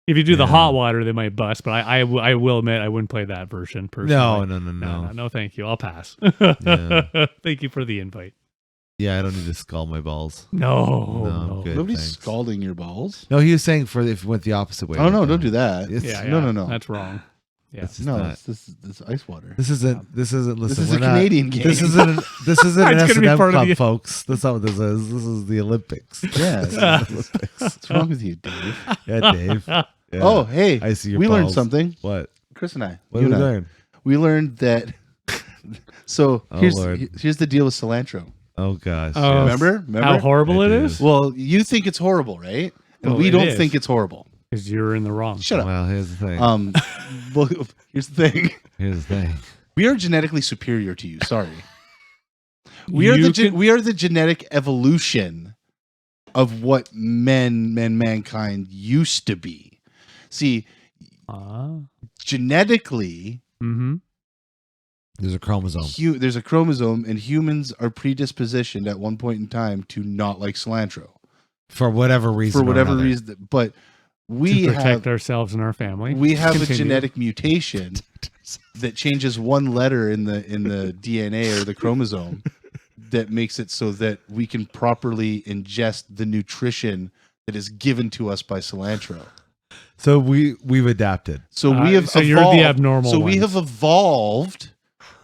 If you do the Yeah. hot water, they might bust, but I will admit I wouldn't play that version personally. No. No, thank you. I'll pass. Yeah. Thank you for the invite. Yeah, I don't need to scald my balls. No. I'm good, Nobody's thanks. scalding your balls. No, he was saying for if it went the opposite way. Oh no, don't do that. It's- Yeah, No. That's wrong. Yeah. It's just No, not. this is ice water. This isn't. Listen, This is we're a not- Canadian game. This isn't. An It's gonna be S&M part of club, the- folks. That's not what this is. This is the Olympics. Yeah. What's wrong with you, Dave? Yeah, Dave. Yeah. Oh, hey, I see your we learned balls. something. What? Chris and I. What you did we and I. learn? We learned that. So Oh, here's Lord. here's the deal with cilantro. Oh gosh. Oh, yes. Remember? How horrible I it do. is? Well, you think it's horrible, right? And Well, we it don't is. think it's horrible. Because you're in the wrong. Shut up. Well, here's the thing. Well, here's the thing. Here's the thing. We are genetically superior to you. Sorry. We are we are the genetic evolution of what mankind used to be. See, genetically, Mm-hmm. There's a chromosome. there's a chromosome, and humans are predispositioned at one point in time to not like cilantro For whatever reason. for or whatever another. reason. But we To protect have ourselves and our family. we have Continue. a genetic mutation that changes one letter in the DNA or the chromosome that makes it so that we can properly ingest the nutrition that is given to us by cilantro. So we've adapted. So we have so evolved. you're the abnormal So we ones. have evolved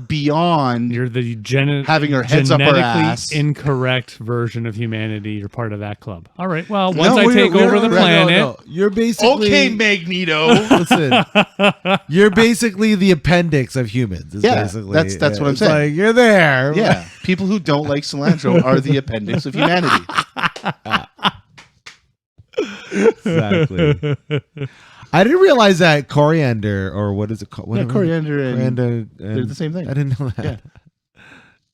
beyond You're the having our heads up our genetically ass. incorrect version of humanity. You're part of that club. All right. Well, No, once I we're- take we're- over the no, planet, No, you're basically Okay, Magneto. Listen, you're basically the appendix of humans. It's Yeah, basically, that's what I'm it's saying. Like, you're there. Yeah, people who don't like cilantro are the appendix of humanity. Exactly. I didn't realize that coriander, or what is it called? Yeah, coriander and Coriander, they're the same thing. I didn't know that.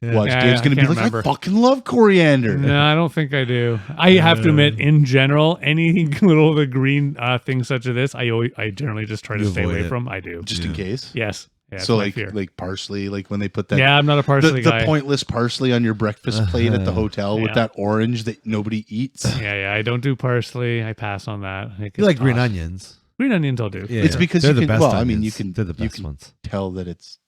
Yeah. Watch, Yeah, Dave's I gonna be can't like, remember. I fucking love coriander. no, I don't think I do. I have to admit, in general, any little of the green things such as this, I generally just try to You stay avoid away it. from. I do. Just in case. Yes. Yeah, So it's my fear. like parsley, like when they put that Yeah, I'm not a parsley the guy. pointless parsley on your breakfast plate at the hotel with Yeah. that orange that nobody eats. Yeah, I don't do parsley. I pass on that. I think You it's like green not- onions? Green onions I'll do. Yeah, It's because they're you the can- best well, I mean, onions. you can- They're the you best can- ones. Tell that it's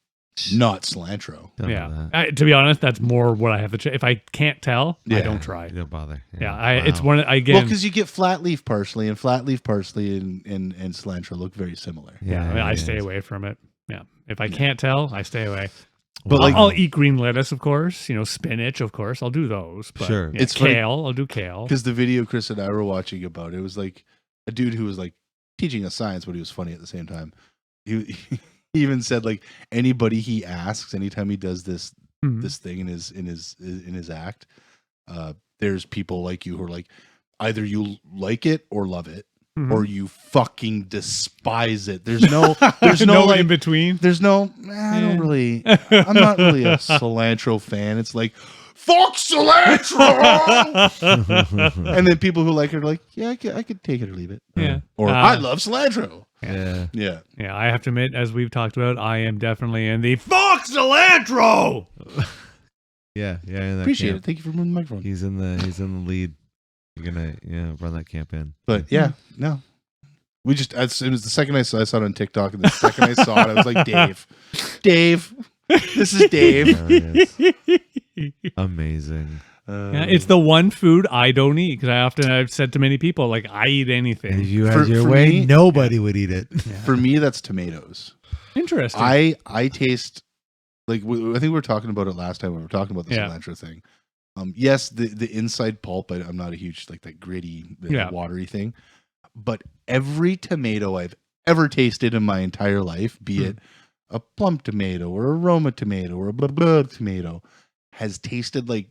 not cilantro. Don't know Yeah. that. To be honest, that's more what I have to. If I can't tell, I Yeah. don't try. You don't bother. Yeah, it's Wow. one. Well, Again, because you get flat leaf parsley, and flat leaf parsley and cilantro look very similar. yeah, I stay away from it. Yeah, if I can't tell, I stay away. But I'll, like, I'll eat green lettuce, of course. Spinach, of course. I'll do those. But Sure. yeah, It's funny- kale. I'll do kale. because the video Chris and I were watching about it was like a dude who was like teaching us science, but he was funny at the same time. He even said like anybody he asks, anytime he does this Mhm. this thing in his act, there's people like you who are like either you like it or love it, Mhm. or you fucking despise it. There's no there's no, no like in between. there's no I don't really I'm not really a cilantro fan. It's like fuck cilantro. And then people who like it are like, yeah, I could take it or leave it. Yeah. Or I love cilantro. Yeah. Yeah. Yeah, I have to admit, as we've talked about, I am definitely in the fuck cilantro. Yeah. in that Appreciate camp. it. Thank you for moving the microphone. He's in the lead. You're gonna run that campaign. But yeah, no. We just as soon as the second I saw it on TikTok, and the second I saw it, I was like, Dave, this is Dave. Hilarious. Amazing. Yeah, it's the one food I don't eat because I've said to many people, like, I eat If anything. you For- had your for way, me- nobody would eat it. For me, that's tomatoes. Interesting. I taste like I think we were talking about it last time when we were talking about the Yeah. cilantro thing. Yes, the inside pulp. I'm not a huge like that gritty, watery thing. But every tomato I've ever tasted in my entire life, be it a plum tomato or a Roma tomato or a blah blah tomato, has tasted like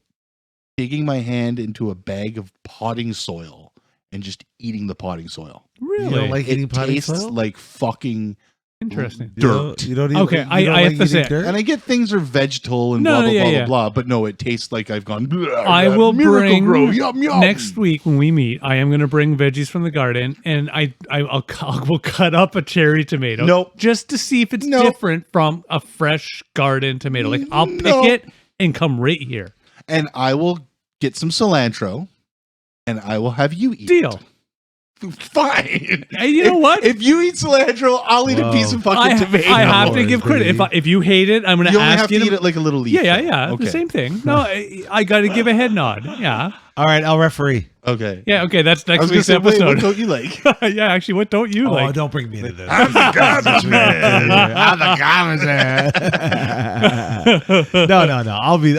digging my hand into a bag of potting soil and just eating the potting soil. really You don't like eating It potting tastes soil? like fucking interesting. dirt. You don't eat. Okay, you don't I like have to eating say- dirt? And I get things are vegetal and No, blah blah yeah, blah yeah. blah blah, but no, it tastes like I've gone. I will Miracle bring Grow, yum yum. next week when we meet. I am going to bring veggies from the garden, and I will cut up a cherry tomato. Nope. Just to see if it's Nope. different from a fresh garden tomato. Like I'll pick Nope. it and come right here. And I will get some cilantro, and I will have you eat. Deal. It. Fine. And you know what? If you eat cilantro, I'll eat a piece of fucking tomato. I have to give credit. If you hate it, I'm going You to only ask have you to eat it like a little leaf. Yeah. Okay. The same thing. No, I got to give a head nod. Yeah. All right, I'll referee. Okay. Yeah. Okay. That's I next was gonna week's say, wait, what episode. don't you like? Yeah. Actually, what don't you Oh, like? don't bring me into this. I'm the garbage man. I'm the garbage man. No. I'll be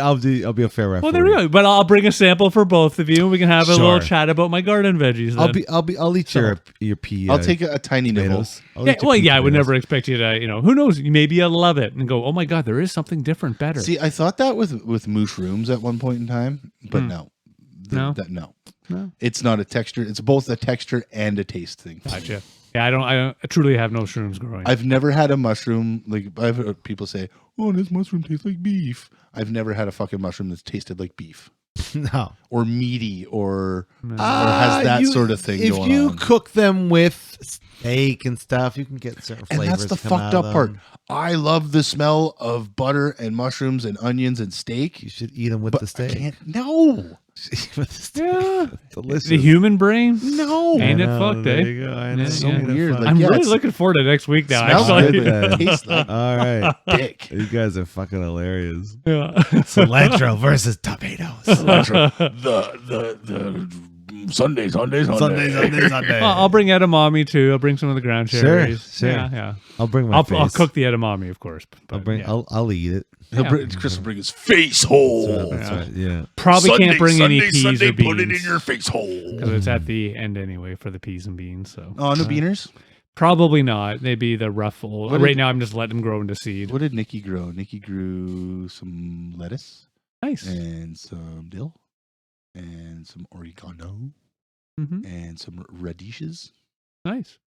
a fair referee. Well, there we go. But I'll bring a sample for both of you, and we can have a little Sure. chat about my garden veggies. Then. I'll eat your pea. I'll take a tiny nibble. tomatoes. I'll Yeah, eat your well, pea yeah, I would tomatoes. never expect you to, who knows? Maybe you'll love it and go, oh my God, there is something different, better. See, I thought that with mushrooms at one point in time, but no. No? No. No? It's not a texture. It's both a texture and a taste thing. Gotcha. Yeah, I truly have no shrooms growing. I've never had a mushroom, like I've heard people say, oh, this mushroom tastes like beef. I've never had a fucking mushroom that's tasted like beef. No. Or meaty or has that sort of thing If going you on. cook them with steak and stuff, you can get certain And flavors. that's the come fucked out up of part. them. I love the smell of butter and mushrooms and onions and steak. You should eat them with But the steak. I can't. No. With the steak. Yeah. Delicious. The human brain? No. Ain't I it know, fucked, there eh? you go. I know. Yeah, so yeah. weird. Fun. Like, I'm yeah, really it's- looking forward to next week now. Smells Actually. good, but it tastes like All right. dick. You guys are fucking hilarious. Yeah. Cilantro versus tomatoes. the Sunday. I'll bring edamame too. I'll bring some of the ground Sure, cherries. sure. Yeah. I'll bring my I'll face. cook the edamame, of course. But, I'll bring. yeah. I'll eat it. Chris will bring his face hole. That's right. Yeah. Probably can't bring any peas or beans. Put it in your face hole. because it's at the end anyway for the peas and beans. So Oh, no beaners? probably not. Maybe the rough old. What Right did- now, I'm just letting them grow into seed. What did Nikki grow? Nikki grew some lettuce Nice. and some dill and some oregano hmm and some radishes Nice.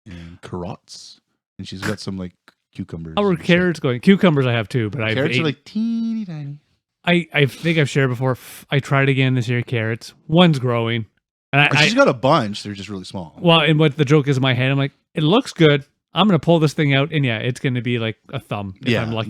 and carrots. And she's got some like cucumbers. How are and shit. carrots going? Cucumbers I have too, but I've Carrots ate, are like teeny tiny. I think I've shared before. I tried again this year. Carrots. One's growing, and She's got a bunch. They're just really small. well, and what the joke is in my head, I'm like, it looks good. I'm gonna pull this thing out, and yeah, it's gonna be like a thumb if I'm lucky.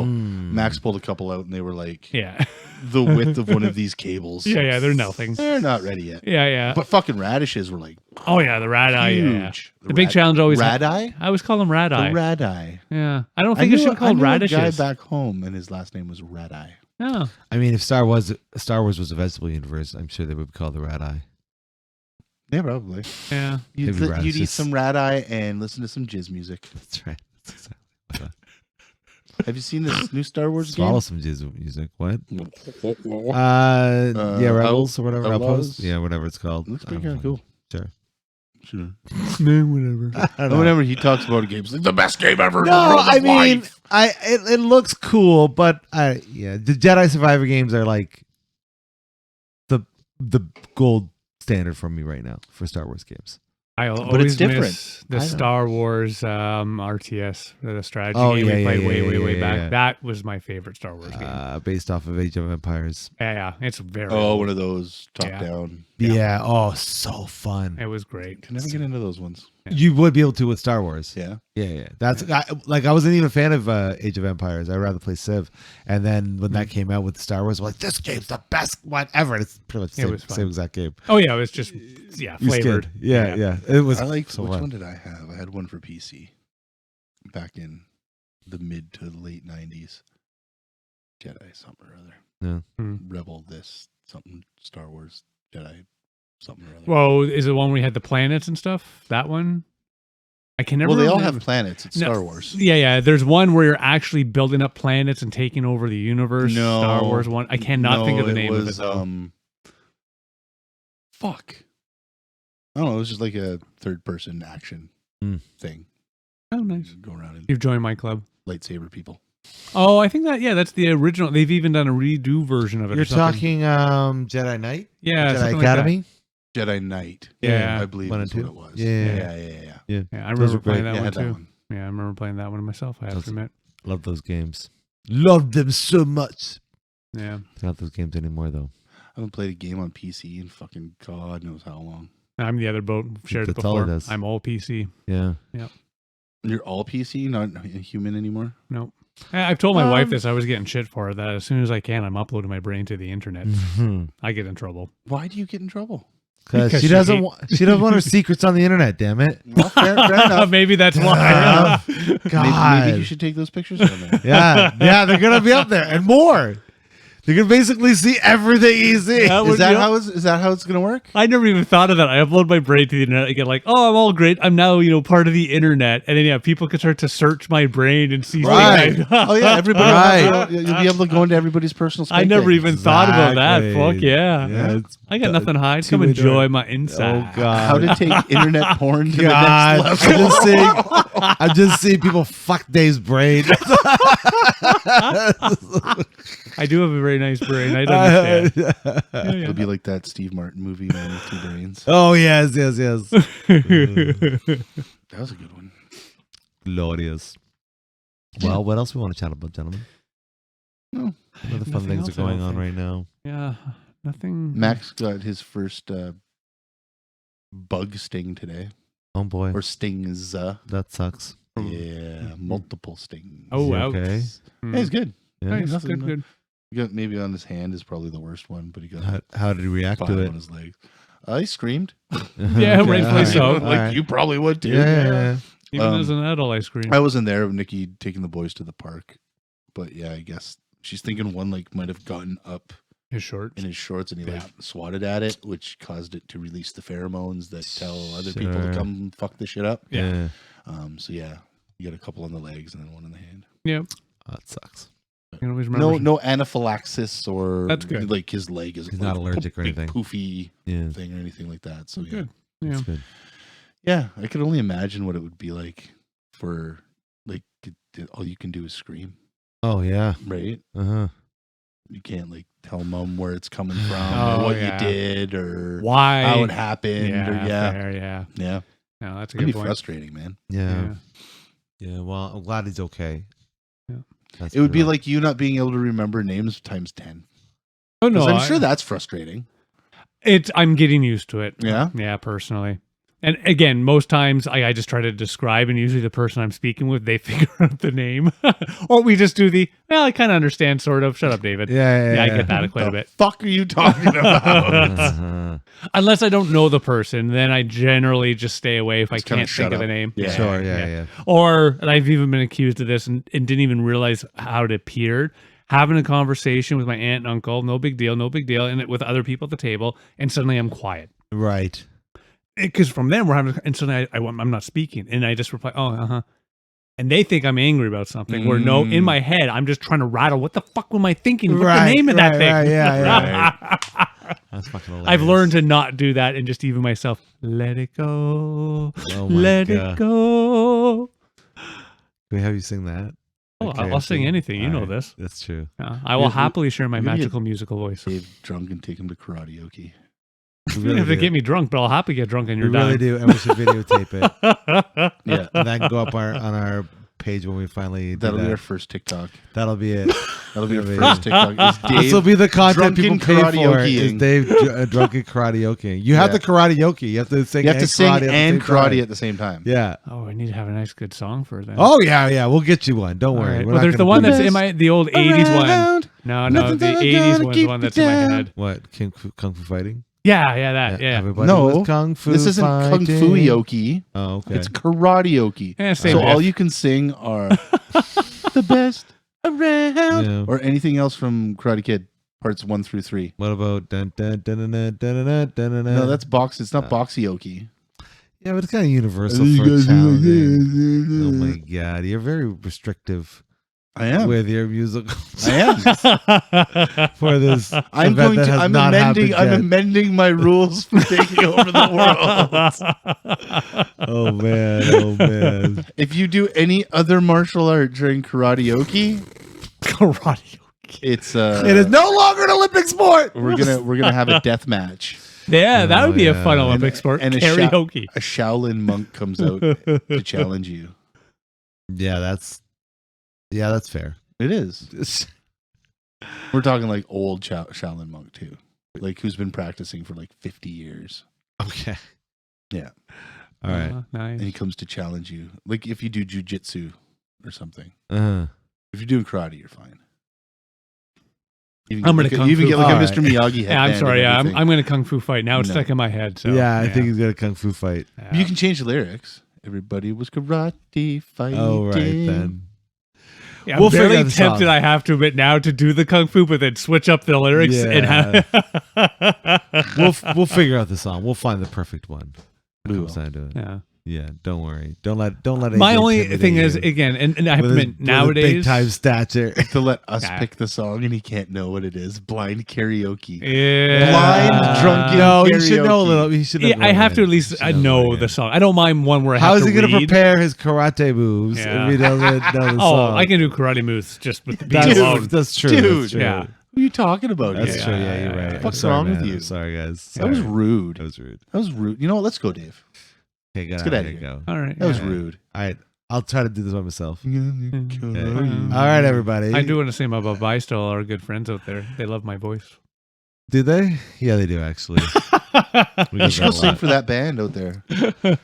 Max pulled a couple out, and they were like Yeah, the width of one of these cables. yeah, they're nothing. They're not ready yet. Yeah. But fucking radishes were like Oh yeah, the rat eye. huge. Yeah. The big challenge always. Rad eye. I always call them rat eye. The rad eye. Yeah, I don't think it should be called I knew radishes. a guy back home, and his last name was Rad Eye. Oh. I mean, if Star Wars was a vegetable universe, I'm sure they would call the rat eye. Yeah, probably. Yeah. You'd, Maybe you'd eat radishes. some Rad Eye and listen to some jizz music. That's right. That's exactly Have you seen this new Star Wars Swallow game? some jizz music. What? Looks Yeah, Rebels or whatever. Outlaws? Outpost. Yeah, whatever it's called. pretty I don't kind of cool. Sure. Sure. Whatever. I don't know. Whenever he talks about a game, it's like the best game ever. in the No, world of I mean, life. it looks cool, but the Jedi Survivor games are like the gold standard for me right now for Star Wars games. I it's always different. miss the I know. Star Wars RTS, the strategy Oh, game yeah, we played yeah, way yeah, back. yeah. That was my favorite Star Wars game. Based off of Age of Empires. Yeah, it's very. Oh, old. one of those top Yeah. down. Yeah. Oh, so fun. It was great. Can never get into those ones. You would be able to with Star Wars. Yeah. Yeah. That's I wasn't even a fan of Age of Empires. I'd rather play Civ. And then when that came out with Star Wars, I'm like, this game's the best one ever. And it's pretty much It was the fun. same exact game. Oh yeah, it was just You flavored. scared. Yeah. It was. I like so which fun. one did I have? I had one for PC back in the mid to late 90s. Jedi something or other. Yeah. Rebel this something Star Wars Jedi something or other. Whoa, is it one where we had the planets and stuff? That one? I can never. Well, they all remember. have planets. It's No, Star Wars. Yeah. There's one where you're actually building up planets and taking over the universe. No. Star Wars one. I cannot think of the name of it. Though. Fuck. I don't know. It was just like a third-person action thing. Oh, nice. Go around and You've joined my club. lightsaber people. Oh, I think that's the original. They've even done a redo version of it. You're or something. talking Jedi Knight? Yeah, Jedi something Academy? Jedi Knight. Yeah. I believe One that's and what two. it was. Yeah. Yeah. Like that. Yeah, I Those remember are great. playing that Yeah, I one had too. that one. Yeah, I remember playing that one myself. I have Those- to admit. Love those games. Love them so much. Yeah. Not those games anymore, though. I haven't played a game on PC in fucking God knows how long. I'm the other boat. Shared it That's all before. it is. I'm all PC. Yeah. You're all PC, not a human anymore? Nope. I've told my wife this. I was getting shit for it, that as soon as I can, I'm uploading my brain to the internet. I get in trouble. Why do you get in trouble? Because she doesn't want her secrets on the internet. Damn it! Well, fair enough. Maybe that's why. God, Maybe you should take those pictures on there. yeah, they're gonna be up there and more. You can basically see everything you see. Is that how it's gonna work? I never even thought of that. I upload my brain to the internet. I get like, oh, I'm all great. I'm now, part of the internet. And then, people can start to search my brain and see Right. things. Oh yeah, everybody. Right. You'll be able to go into everybody's personal space. I never even thought about that. Exactly. Fuck yeah. it's I got nothing to hide. Come too enjoy dark. my inside. Oh God! how to take internet porn to God, the next level. I'm just seeing people fuck Dave's brain. I do have a very nice brain. I don't understand. Yeah, It'll be like that Steve Martin movie, Man with Two Brains. Oh yes. That was a good one. Glorious. Well, what else we want to chat about, gentlemen? No. What other fun Nothing things else, are I going don't on think. right now? Yeah, nothing. Max got his first bug sting today, Oh boy, or stings. that sucks. Yeah, multiple stings. Oh, You wow. okay? Yeah, he's good. Yeah. Nice. nothing, Good. He got maybe on his hand is probably the worst one, but he got How did he react 5 to it? on his legs. He screamed. Yeah, Okay, rightfully all right, so. all Like right. you probably would too. Yeah. Even as an adult, I scream. I wasn't there with Nikki taking the boys to the park, but yeah, I guess she's thinking one might have gotten up His shorts. in his shorts and he swatted at it, which caused it to release the pheromones that tell other people to Sure. come fuck this shit up. Yeah. So yeah, you got a couple on the legs and then one in the hand. Yeah. Oh, that sucks. You can always remember. No anaphylaxis or That's good. like his leg is He's like not allergic or big anything. poofy Yeah. thing or anything like that. So yeah. Good. Yeah. That's good. Yeah, I could only imagine what it would be like for like all you can do is scream, Oh yeah. right? Uh-huh. You can't like tell mom where it's coming from Oh, or what yeah. you did or Why? how it happened or fair, yeah. yeah. No, that's a It'd good be point. frustrating, man. Yeah. Yeah. Well, I'm glad he's okay. Yeah. That's It would be pretty like you not being able to remember names times 10. Oh no, 'Cause I'm sure that's frustrating. I'm getting used to it. Yeah? Yeah, personally. And again, most times I just try to describe, and usually the person I'm speaking with, they figure out the name. Or we just do I kind of understand, sort of. Shut up, David. Yeah, I get that quite a The bit. fuck are you talking about? Uh-huh. Unless I don't know the person, then I generally just stay away if I Just kinda can't shut think of up. the name. Yeah. Sure. Yeah. Or, and I've even been accused of this and didn't even realize how it appeared. Having a conversation with my aunt and uncle, no big deal, and with other people at the table, and suddenly I'm quiet. Right. Because from then we're having, and suddenly I'm not speaking, and I just reply, and they think I'm angry about something. Where no, in my head I'm just trying to rattle. What the fuck am I thinking? What's the name of that thing? Right, yeah. That's fucking hilarious. I've learned to not do that and just even myself. Let it go. Oh my Let God. it go. Can we have you sing that? Oh, Okay, I'll sing anything. You All know right. this. That's true. I will We- happily share my we need- magical musical voice. Dave drunk and take him to karaoke. We You really have to do. get me drunk, but I'll happily get drunk and We you're really done. do, and we should videotape it. Yeah. And that can go up on our page when we finally do That'll that. be our first TikTok. That'll be it. That'll be our That'll be first TikTok. Is This will Dave be the content people drunken pay for. Is karaokeing. Dave drunken karaoke? You have Yeah. the karaoke. You have to sing. You have to sing karate and at the same time. karate at the same time. Yeah. Oh, I need to have a nice good song for that. Oh yeah. We'll get you one. Don't All worry. right. We're Well, not there's the gonna one do that's this. in the old 80s one. Around. No, Nothing's the ever 80s gonna one's keep the one you that's in my down. head. What Kung Fu Fighting? Yeah, that. Yeah. Everybody No, was Kung Fu This isn't kung fighting. fu-yoki. Oh, okay. It's karaoke. Yeah, same So diff. all you can sing are the best around Yeah. or anything else from Karate Kid parts 1 through 3. What about dun dun dun dun dun dun dun dun dun? No, that's box. It's not boxy-yoki. yeah, but it's kind of universal for a child. Oh my god, you're very restrictive I am. with your musical I am. for this. I'm event going that to. has I'm not amending. happened I'm yet. amending my rules for taking over the world. Oh man. If you do any other martial art during karaoke, Karate. it's It is no longer an Olympic sport. we're gonna have a death match. Yeah, that would be a yeah. fun Olympic sport. and a Karaoke. A Shaolin monk comes out to challenge you. Yeah, that's fair. It is. We're talking like old Shaolin monk too, like who's been practicing for like 50 years, Okay. Yeah. All right. Nice. and he comes to challenge you. Like if you do jujitsu or something. Uh-huh. If you're doing karate, you're fine. I'm gonna kung you even fu. get like a Alright. Mr. Miyagi headband. Yeah, I'm sorry. and Yeah, everything. I'm gonna kung fu fight. Now it's No. stuck in my head. So yeah, I think he's got a kung fu fight. You can change the lyrics. Everybody was karate fighting. Oh, right then. Yeah, We'll I'm figure very out the tempted, song. I have to admit now, to do the kung fu, but then switch up the lyrics and have. We'll figure out the song. We'll find the perfect one. Cool. Yeah. Yeah, don't worry. Don't let My AJ only intimidate thing is, you again, and I have to with his- admit, with his nowadays, big time stature. To let us Yeah. pick the song and he can't know what it is. Blind karaoke. yeah. Blind drunken No, you should know a karaoke. little. He should know. Yeah, I have to at least He should know the song. I don't mind one where I How have is to he going to read. prepare his karate moves Yeah. if he doesn't know the Oh, song? I can do karate moves just with the beat That's, alone. that's true. Dude. That's true. Yeah. What are you talking about? That's here? true. Yeah, you're right. I'm What's sorry, wrong with man. you? I'm sorry, guys. That was Sorry. rude. That was rude. That was rude. You know what? Let's go, Dave. Okay, Let's get out of here. here. Go. All right. That was yeah. rude. All right, I'll try to do this by myself. Okay. Mm. All right, everybody. I do want to say about Bye to all our good friends out there. They love my voice. Do they? Yeah, they do actually. We You get should that go a sing lot. for that band out there. You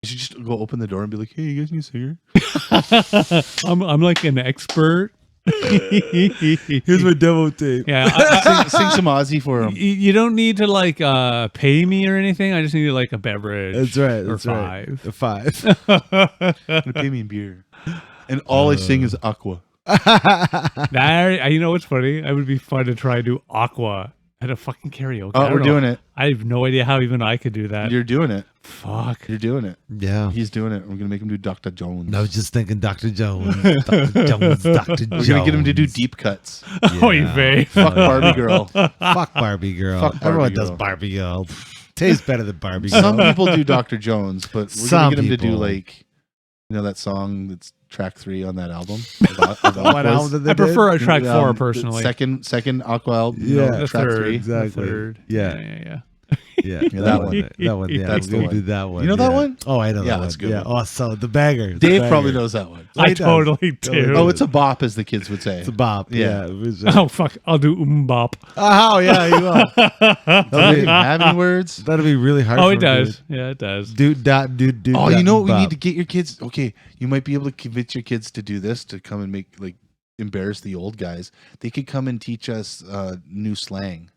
should just go open the door and be like, "Hey, you guys need a singer?" I'm like an expert. Here's my demo tape. Yeah. Sing some Ozzy for him. You don't need to like pay me or anything. I just need like a beverage. That's right. Or That's right. five. A 5. Gonna pay me in beer. And all I sing is Aqua. That, you know what's funny? It would be fun to try to do Aqua at a fucking karaoke. Oh, we're doing it. I have no idea how even I could do that. You're doing it. Fuck. You're doing it. Yeah. He's doing it. We're gonna make him do Dr. Jones. I was just thinking Dr. Jones. Dr. Jones. Dr. Jones. We're gonna get him to do deep cuts. Oh, you vey. Fuck Barbie girl. Fuck Barbie girl. Fuck Barbie Everyone girl. does Barbie girl. Tastes better than Barbie girl. Some people do Dr. Jones, but we're Some gonna get him to do people. like, you know, that song that's track 3 on that album. What album did they I prefer did? a track 4 the personally. Second Aqua album. Yeah. the track third. 3. Exactly. The third. Yeah. Yeah. Yeah, that one. That one. Yeah, That's we're the gonna one. do that one. You know that yeah. one? Oh, I know Yeah, that that's one. good Yeah. one. Oh, so the banger. The Dave banger. probably knows that one. I he does. totally do. Oh, it's a bop, as the kids would say. It's a bop. Yeah. Yeah. Oh, fuck. I'll do bop. Oh, yeah, you will. Doesn't even have any words. That'd be really hard. Oh, for it him, does. Yeah, it does. Dude, dude. Oh, you know what we need to get your kids? Okay, you might be able to convince your kids to do this, to come and make, like, embarrass the old guys. They could come and teach us new slang.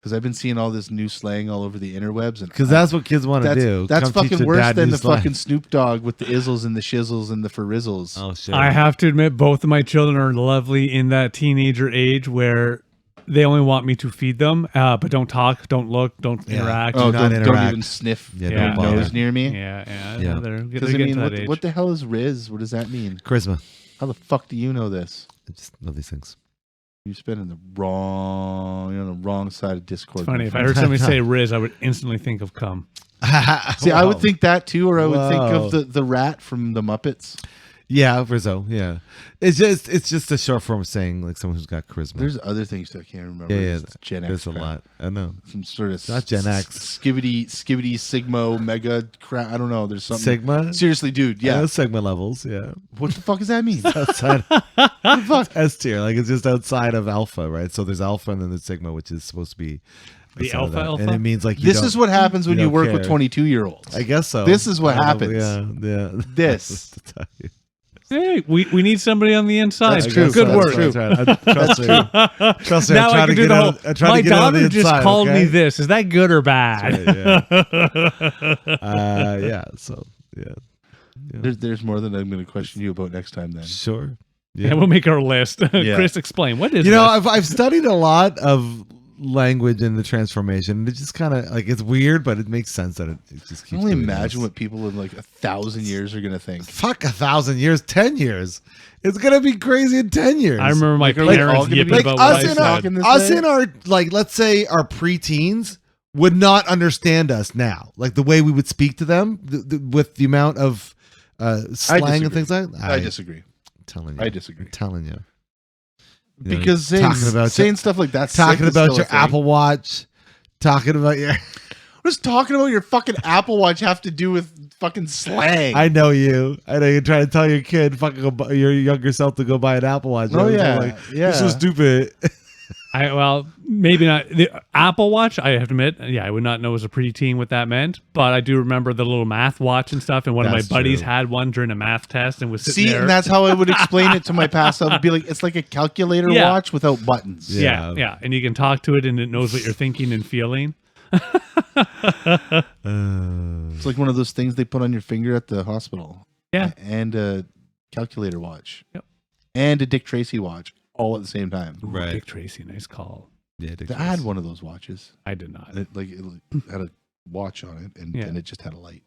Because I've been seeing all this new slang all over the interwebs. Because that's what kids want to do. That's Come teach fucking their worse dad than new the slang. fucking Snoop Dogg with the izzles and the shizzles and the farizzles. Oh, shit. I have to admit, both of my children are lovely in that teenager age where they only want me to feed them, but don't talk, don't look, don't Yeah. interact. Oh, not don't interact. even sniff Yeah, don't your bother. nose near me. Yeah. Yeah. They're Because, I getting mean, to that age. what the hell is Riz? What does that mean? Charisma. How the fuck do you know this? I just know these things. You've been in the wrong, you're on the wrong side of Discord. It's funny. my If I friend. heard somebody say Riz, I would instantly think of cum. See, I would think that too, or I would think Whoa. of the rat from the Muppets. Yeah, Rizzo. Yeah, it's just a short form of saying like someone who's got charisma. There's other things that I can't remember. yeah, It's Gen X. there's a crap. lot. I know. Some sort of Not Gen X. Skibbity, Sigma, Mega crap. I don't know. There's something. Sigma. Seriously, dude. Yeah, Yeah. Sigma levels. Yeah, What the fuck does that mean? outside. fuck? S tier, like it's just outside of alpha, right? So there's alpha and then there's sigma, which is supposed to be The outside of that. alpha? and it means like you This don't- is what happens when you you don't work with care. 22-year-olds. I guess so. This is what I don't happens. know, Yeah. This. To tell you. Hey, we need somebody on the inside. That's true. Good That's work. true. Trust me. Trust me. Now I'm I trying can to do get the whole. out. I'm trying My to get out on the daughter just inside, called okay? me this. Is that good or bad? Yeah. So yeah. There's more than I'm going to question you about next time. Then Sure. Yeah, we'll make our list. Chris, explain. What is You know, this? I've studied a lot of language and the transformation. It just kind of like it's weird, but it makes sense that it just keeps. I can only doing imagine this. what people in like 1,000 years are going to think. Fuck 1,000 years, 10 years. It's gonna be crazy in 10 years. I remember my Like, are we all parents gonna be yipping like about us what in I our said. in this us day? in our like let's say our preteens would not understand us now, like the way we would speak to them with the amount of slang and disagree. things like that. I disagree. I'm telling you. I disagree. I'm telling you. You know, Because saying stuff like that, talking about your Apple Watch, talking about your. What does talking about your fucking Apple Watch have to do with fucking slang? I know you. I know you're trying to tell your kid, fucking your younger self, to go buy an Apple Watch. Oh, right? yeah. Like, Yeah. You're so stupid. Well, maybe not the Apple Watch. I have to admit, I would not know as a preteen what that meant, but I do remember the little math watch and stuff. And one That's of my buddies true. had one during a math test and was sitting See, there. and that's how I would explain it to my past self. It'd be like, it's like a calculator Yeah. watch without buttons. yeah, and you can talk to it, and it knows what you're thinking and feeling. It's like one of those things they put on your finger at the hospital. Yeah. And a calculator watch. Yep. And a Dick Tracy watch all at the same time. Right. Dick Tracy, nice call. Yeah, Dick I Tracy. had one of those watches. I did not. It had a watch on it, and Yeah. it just had a light.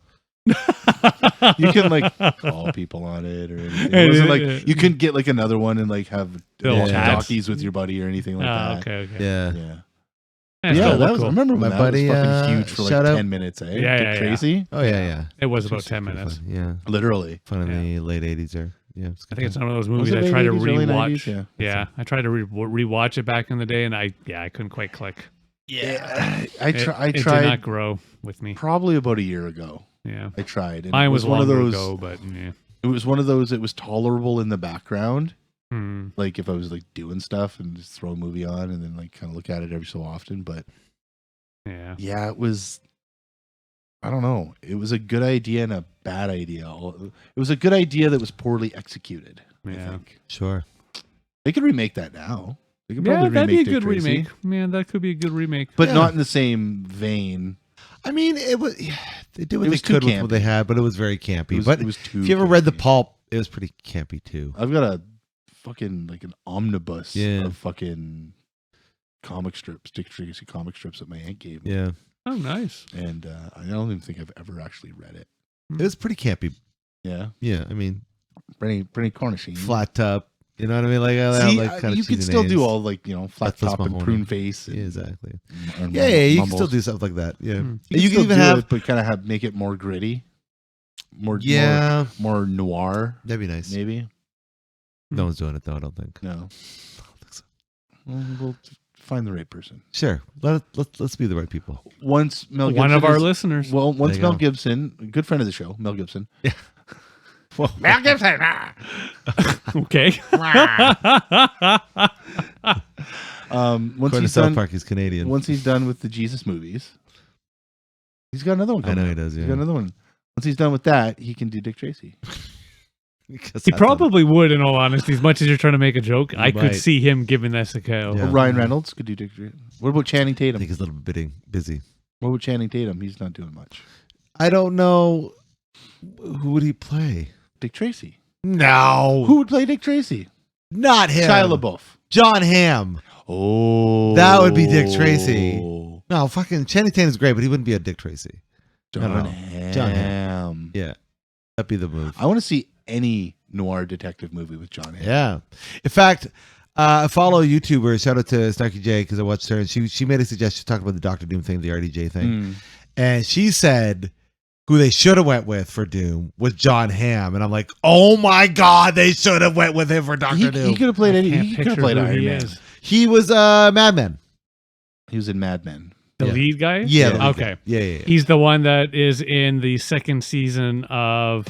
You can like call people on it, or anything. It wasn't like you couldn't get like another one and like have Little chats. talkies with your buddy or anything like that. Okay. Yeah. Yeah, That's yeah. still That was. cool. I remember when My that buddy, was fucking huge for like shout out- 10 minutes. Eh? Yeah, Dick yeah. Tracy. Oh yeah. It was about Tracy's 10 pretty minutes. fun. Yeah. Literally. Fun in the late 80s there. Yeah. It's I good think it's time. one of those Was movies it I tried to 80s, early rewatch. 90s? Yeah, I tried to rewatch it back in the day, and I couldn't quite click. Yeah, It did tried not grow with me. probably about a year ago. Yeah, I tried. And mine it was one of longer those. ago, but yeah. It was one of those. It was tolerable in the background. Hmm. Like if I was like doing stuff and just throw a movie on and then like kind of look at it every so often. But Yeah. yeah, it was. I don't know. It was a good idea and a bad idea. It was a good idea that was poorly executed. I Yeah. think Sure. they could remake that now. They could Yeah, probably that'd be a remake Dick good Tracy, remake. Man, that could be a good remake. but Yeah. not in the same vein. I mean, it was. Yeah, they did what It they was too could with what campy. they had, but it was very campy. But It was too. if you ever read The campy. Pulp, it was pretty campy too. I've got a fucking like an omnibus Yeah. of fucking comic strips, Dick Tracy comic strips that my aunt gave me. Yeah. Oh, nice. And I don't even think I've ever actually read it. It was pretty campy. Yeah, Yeah. I mean, Brenny Cornishine. flat top. You know what I mean? Like, I See, like kind you of could still do all like flat That's top and Mahoney. prune face. Yeah, And, exactly. and Yeah, you can mumbles. still do stuff like that. Yeah. Hmm. You can still even do have. it, but kind of make it more gritty, more more noir, That'd be nice. maybe. No one's doing it though. I don't think. No, I don't think so. well, we'll find the right person. Sure. Let's be the right people. Once Mel Gibson One of our is- listeners. Well, once you Mel go. Gibson, a good friend of the show, Mel Gibson. Well, Mel Gibson. Okay. Once according to he's South done, Park, he's Canadian. once he's done with the Jesus movies, he's got another one. I know coming he out. does. He's Yeah. got another one. Once he's done with that, he can do Dick Tracy. Because He that's probably would, in all honesty, as much as you're trying to make a joke. I might. could see him giving this a go. Yeah. Ryan Reynolds could do Dick Tracy. What about Channing I Tatum? think he's a little bit busy. What about Channing Tatum? He's not doing much. I don't know. Who would he play? Dick Tracy. No, Who would play Dick Tracy? not him. Shia LaBeouf. John Hamm. Oh, That would be Dick Tracy. No, fucking Channing Tatum's great, but he wouldn't be a Dick Tracy. John No. Hamm. John Hamm. Yeah, that'd be the move. I want to see any noir detective movie with John Hamm. Yeah. In fact, I follow a YouTuber. Shout out to Snarky J because I watched her, and she made a suggestion talking about the Doctor Doom thing, the RDJ thing, Mm. and she said who they should have went with for Doom was John Hamm, and I'm like, oh my god, they should have went with him for Doctor Doom. He could have played any. Can't He could have picture played who Iron he Man. is. He was Mad Men. He was in Mad Men. The Yeah. lead guy? Yeah. the lead Okay. guy. Yeah. He's the one that is in the second season of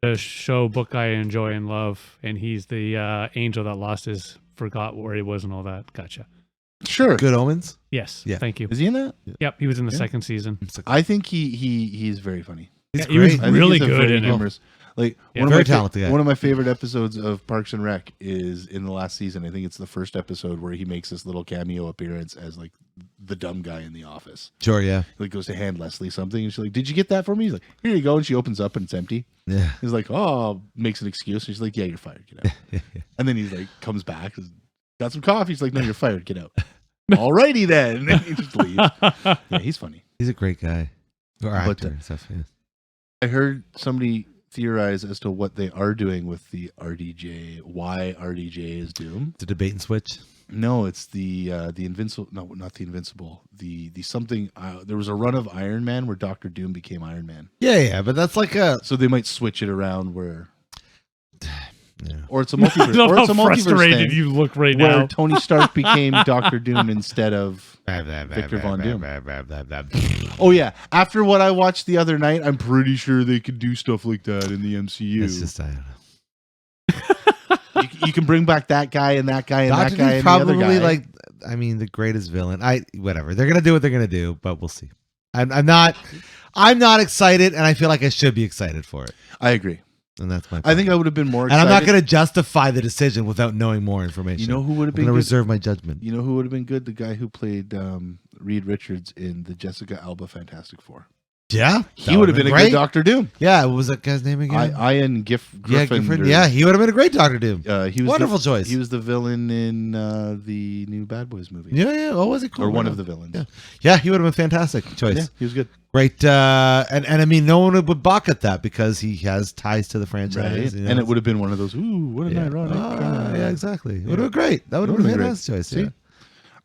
the show Book I Enjoy and Love, and he's the angel that forgot where he was and all that. Gotcha. Sure. Good Omens. Yes. Yeah. Thank you. Is he in that? Yep. He was in the Yeah. second season. I think he's very funny. He's He was great. I think really he's a good very in it. humorous. Like Yeah, very talented guy. One of my favorite episodes of Parks and Rec is in the last season. I think it's the first episode where he makes this little cameo appearance as like the dumb guy in the office. Sure. Yeah. He like goes to hand Leslie something, and she's like, "Did you get that for me?" He's like, "Here you go," and she opens up and it's empty. Yeah. He's like, "Oh," makes an excuse. And she's like, "Yeah, you're fired. Get out." And then he's like, comes back, got some coffee. He's like, "No, you're fired. Get out." Alrighty then. And then he just leaves. Yeah, he's funny. He's a great guy. Or But, actor and stuff. Yeah. I heard somebody theorize as to what they are doing with the RDJ. Why RDJ is Doom? The debate and switch. No, it's the Invincible. No, not the Invincible. The something. There was a run of Iron Man where Doctor Doom became Iron Man. Yeah. But that's like a. So they might switch it around where, Yeah. or it's a I multiverse. love Or how it's a multiverse frustrated thing you look right where now. Tony Stark became Doctor Doom instead of Victor Von Doom. Oh yeah. After what I watched the other night, I'm pretty sure they could do stuff like that in the MCU. It's just I don't know. You can bring back that guy and that guy and Doctor that guy Doom's and the other probably guy. like I mean, the greatest villain. Whatever. They're gonna do what they're gonna do, but we'll see. I'm not excited, and I feel like I should be excited for it. I agree. And that's my. I think I would have been more excited. And I'm not going to justify the decision without knowing more information. You know who would have been going to good? reserve my judgment. You know who would have been good? The guy who played Reed Richards in the Jessica Alba Fantastic Four. Yeah, He would have been a good Doctor Doom. Yeah, what was that guy's name again? Ian Griffin. Yeah, he would have been a great Doctor Doom. He was Wonderful choice. He was the villain in the new Bad Boys movie. Yeah. Oh, was he cool? Or one of the villains. Yeah, he would have been fantastic choice. Yeah, he was good. Great. And I mean, no one would balk at that because he has ties to the franchise. Right. And it would have been one of those, ooh, what an ironic. Yeah, exactly. It would have been great. That would have been a fantastic choice. See? Yeah.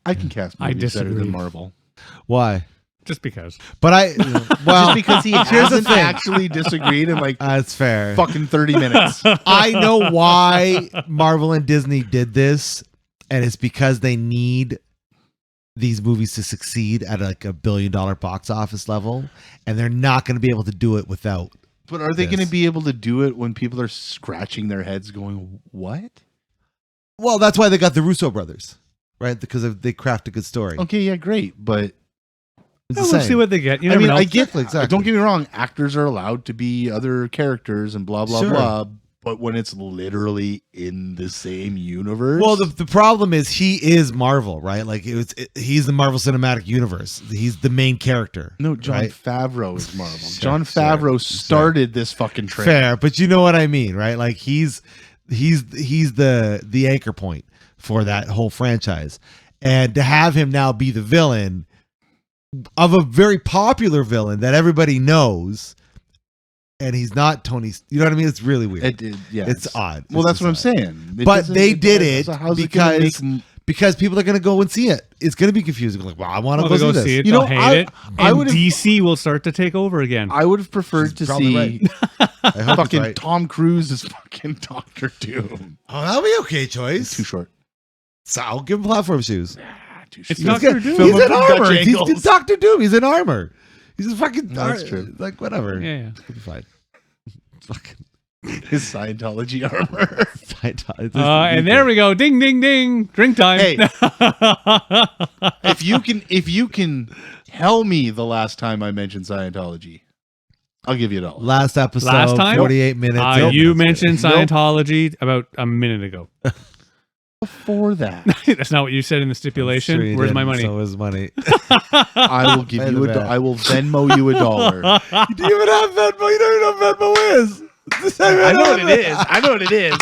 I can cast movies better disagree. than Marvel. Why? Just because. But well, Just because he here's the hasn't thing. actually disagreed in like That's fair. fucking 30 minutes. I know why Marvel and Disney did this, and it's because they need these movies to succeed at like $1 billion box office level, and they're not going to be able to do it without. But are they Yes. going to be able to do it when people are scratching their heads going, what? Well, that's why they got the Russo brothers, right? Because they craft a good story. Okay, yeah, great. But It's We'll the same. see what they get. You I never mean, know. I get Exactly. Don't get me wrong. Actors are allowed to be other characters and blah, blah, Sure. blah. But when it's literally in the same universe. Well, the problem is he is Marvel, right? Like he's the Marvel Cinematic Universe. He's the main character. no, John right? Favreau is Marvel. Sure, John sure, Favreau started this fucking trend. Fair, but you know what I mean, right? Like he's the anchor point for that whole franchise, and to have him now be the villain of a very popular villain that everybody knows, and he's not Tony. You know what I mean? It's really weird. It's odd. Well, that's what I'm just odd. saying. But they did it so how's it gonna because people are going to go and see it. It's going to be confusing. Like, well, I want to Well, go they'll see see this. it. You They'll know, hate it. I And would've- DC will start to take over again. I would have preferred to probably see right. I hope fucking it's right. Tom Cruise as fucking Doctor Doom. Oh, that'll be okay. Choice. Too short. So I'll give him platform shoes. Too It's short. Doctor Doom. He's Film in of Dutch armor. He's angles. Doctor Doom. He's in armor. He's a fucking. That's true. Like whatever. Yeah. It'll be fine. Fucking. His Scientology armor. And there we go. Ding, ding, ding. Drink time. Hey, if you can tell me the last time I mentioned Scientology, I'll give you $1. Last episode. Last time? 48 minutes. You Nope. mentioned Scientology about a minute ago. Before that, That's not what you said in the stipulation. Sure you Where's did. my money? So is money. I will give Wait you a minute. I will Venmo you $1. You don't even have Venmo. You don't even know what Venmo is. I know what it is. I know what it is.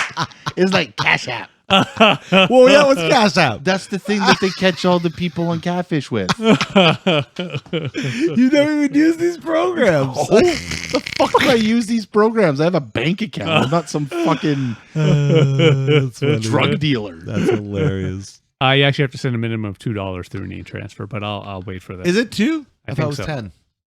It's like Cash App. Well, yeah, what's Cash App? That's the thing that they catch all the people on Catfish with. You never even use these programs. The fuck do I use these programs? I have a bank account. I'm not some fucking That's funny. drug dealer. That's hilarious. You actually have to send a minimum of $2 through an e-transfer, but I'll wait for that. Is it 2? I thought think it was so. 10.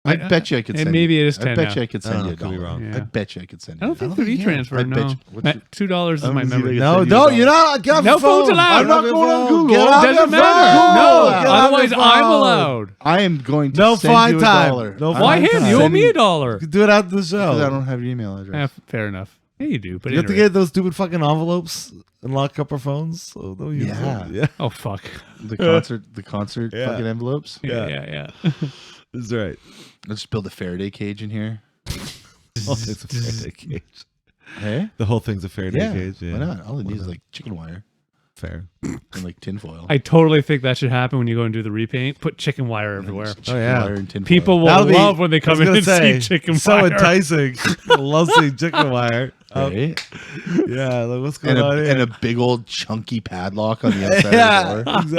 I bet you I could And send maybe you. it is 10 I bet now. you I could send Oh, you a could be dollar. wrong. Yeah. I bet you I could send I you. don't think think through you can. e-transfer. I No, bet you- $2 is I'm my gonna see if I memory. can No, send you don't. a You're dollar. not. Get off No your phones phone. allowed. I'm not Get going on off Google. your Get phone. off Doesn't your matter. phone. No, Get off otherwise your I'm phone. allowed. I am going to No send fine you time. $1. No I'm Why fine him? time. You owe me sending- $1. Do it after the Because I show. don't have your email address. Fair enough. Yeah, you do. But You have to anyway. get those stupid fucking envelopes and lock up our phones. So they'll use Yeah. them. Yeah. Oh fuck. The concert Yeah. fucking envelopes. Yeah. That's right. Let's build a Faraday cage in here. The whole thing's a Faraday cage. Hey? The whole thing's a Faraday Yeah. cage. Yeah. Why not? All it needs is like chicken wire Fair. and like tinfoil. I totally think that should happen when you go and do the repaint. Put chicken wire everywhere. Chicken yeah. wire and tinfoil. People will That'll be- love when they I come was in gonna and say, see chicken so wire. enticing. I love seeing chicken wire. Right? Yeah, like, what's going and, on a, here? and a big old chunky padlock on the outside of the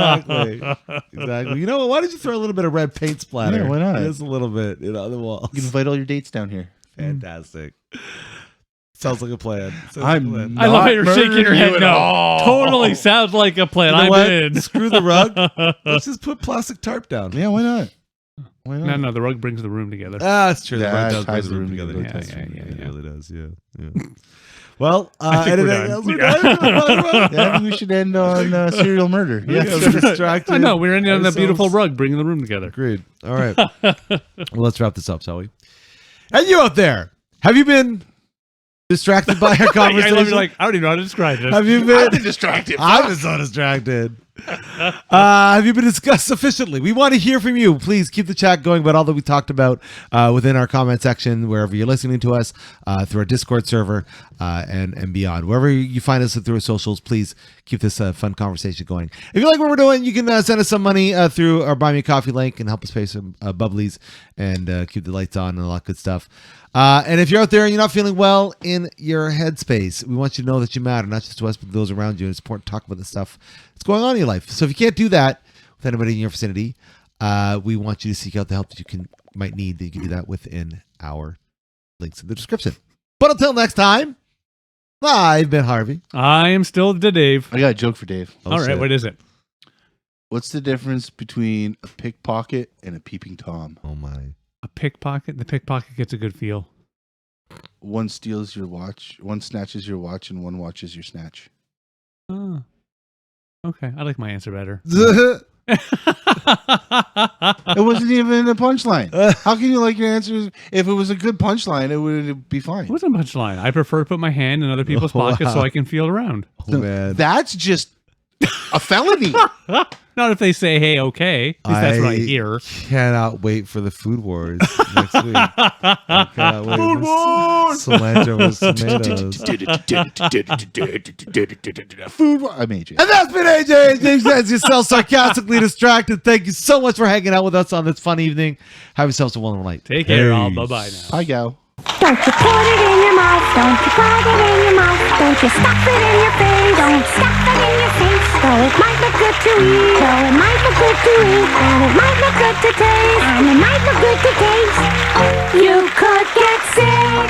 door. Exactly. You know what? Why don't you throw a little bit of red paint splatter? Yeah, why not? Just a little bit, on the walls. You can invite all your dates down here. Fantastic. Sounds like a plan. Sounds I'm like a plan. I love how you're Not shaking your murdering head. you at No, all. totally sounds like a plan. You know I'm what? in. Screw the rug. Let's just put plastic tarp down. Yeah, why not? Why not? No, the rug brings the room together. Ah, that's true. Yeah, The rug it does ties bring the room together. together. It ties the room Yeah, together. yeah. It really does. Yeah. Well, I think we're anything done. else? We're Yeah. done? Yeah, I think we should end on serial murder. Yeah, Yeah. we're distracted. I know we're ending on that beautiful ourselves. rug, bringing the room together. Agreed. All right. Well, let's wrap this up, shall we? And you out there, have you been distracted by our I conversation? don't even know how to describe this. Have you been? I've been distracted. I've been so distracted. Have you been discussed sufficiently? We want to hear from you. Please keep the chat going about all that we talked about within our comment section, wherever you're listening to us, through our Discord server and beyond. Wherever you find us through our socials, please keep this fun conversation going. If you like what we're doing, you can send us some money through our Buy Me a Coffee link and help us pay some bubblies and keep the lights on and a lot of good stuff. And if you're out there and you're not feeling well in your headspace, we want you to know that you matter, not just to us, but to those around you. And it's important to talk about the stuff that's going on in your life. So if you can't do that with anybody in your vicinity, we want you to seek out the help that you might need. That you can do that within our links in the description. But until next time, I've been Harvey. I am still the Dave. I got a joke for Dave. All right, what is it? What's the difference between a pickpocket and a peeping Tom? Oh my. A pickpocket? The pickpocket gets a good feel. One steals your watch, one snatches your watch, and one watches your snatch. Oh. Okay, I like my answer better. It wasn't even a punchline. How can you like your answers? If it was a good punchline, it would be fine. It wasn't a punchline. I prefer to put my hand in other people's pockets so I can feel around. Oh, man. That's just a felony. Not if they say, hey, okay. At least that's what I hear. Cannot wait for the food wars next week. I cannot wait. Food wars! Cilantro with tomatoes. Food war. I'm AJ. And that's been AJ. James has yourself sarcastically distracted. Thank you so much for hanging out with us on this fun evening. Have yourselves a wonderful night. Take care, all. Bye-bye now. Hi, gal. Don't you put it in your mouth, don't you put it in your mouth, don't you stuff it in your face, don't stuff it in your face, though it might look good to eat, though it might look good to eat, and it might look good to taste, and it might look good to taste. You could get sick.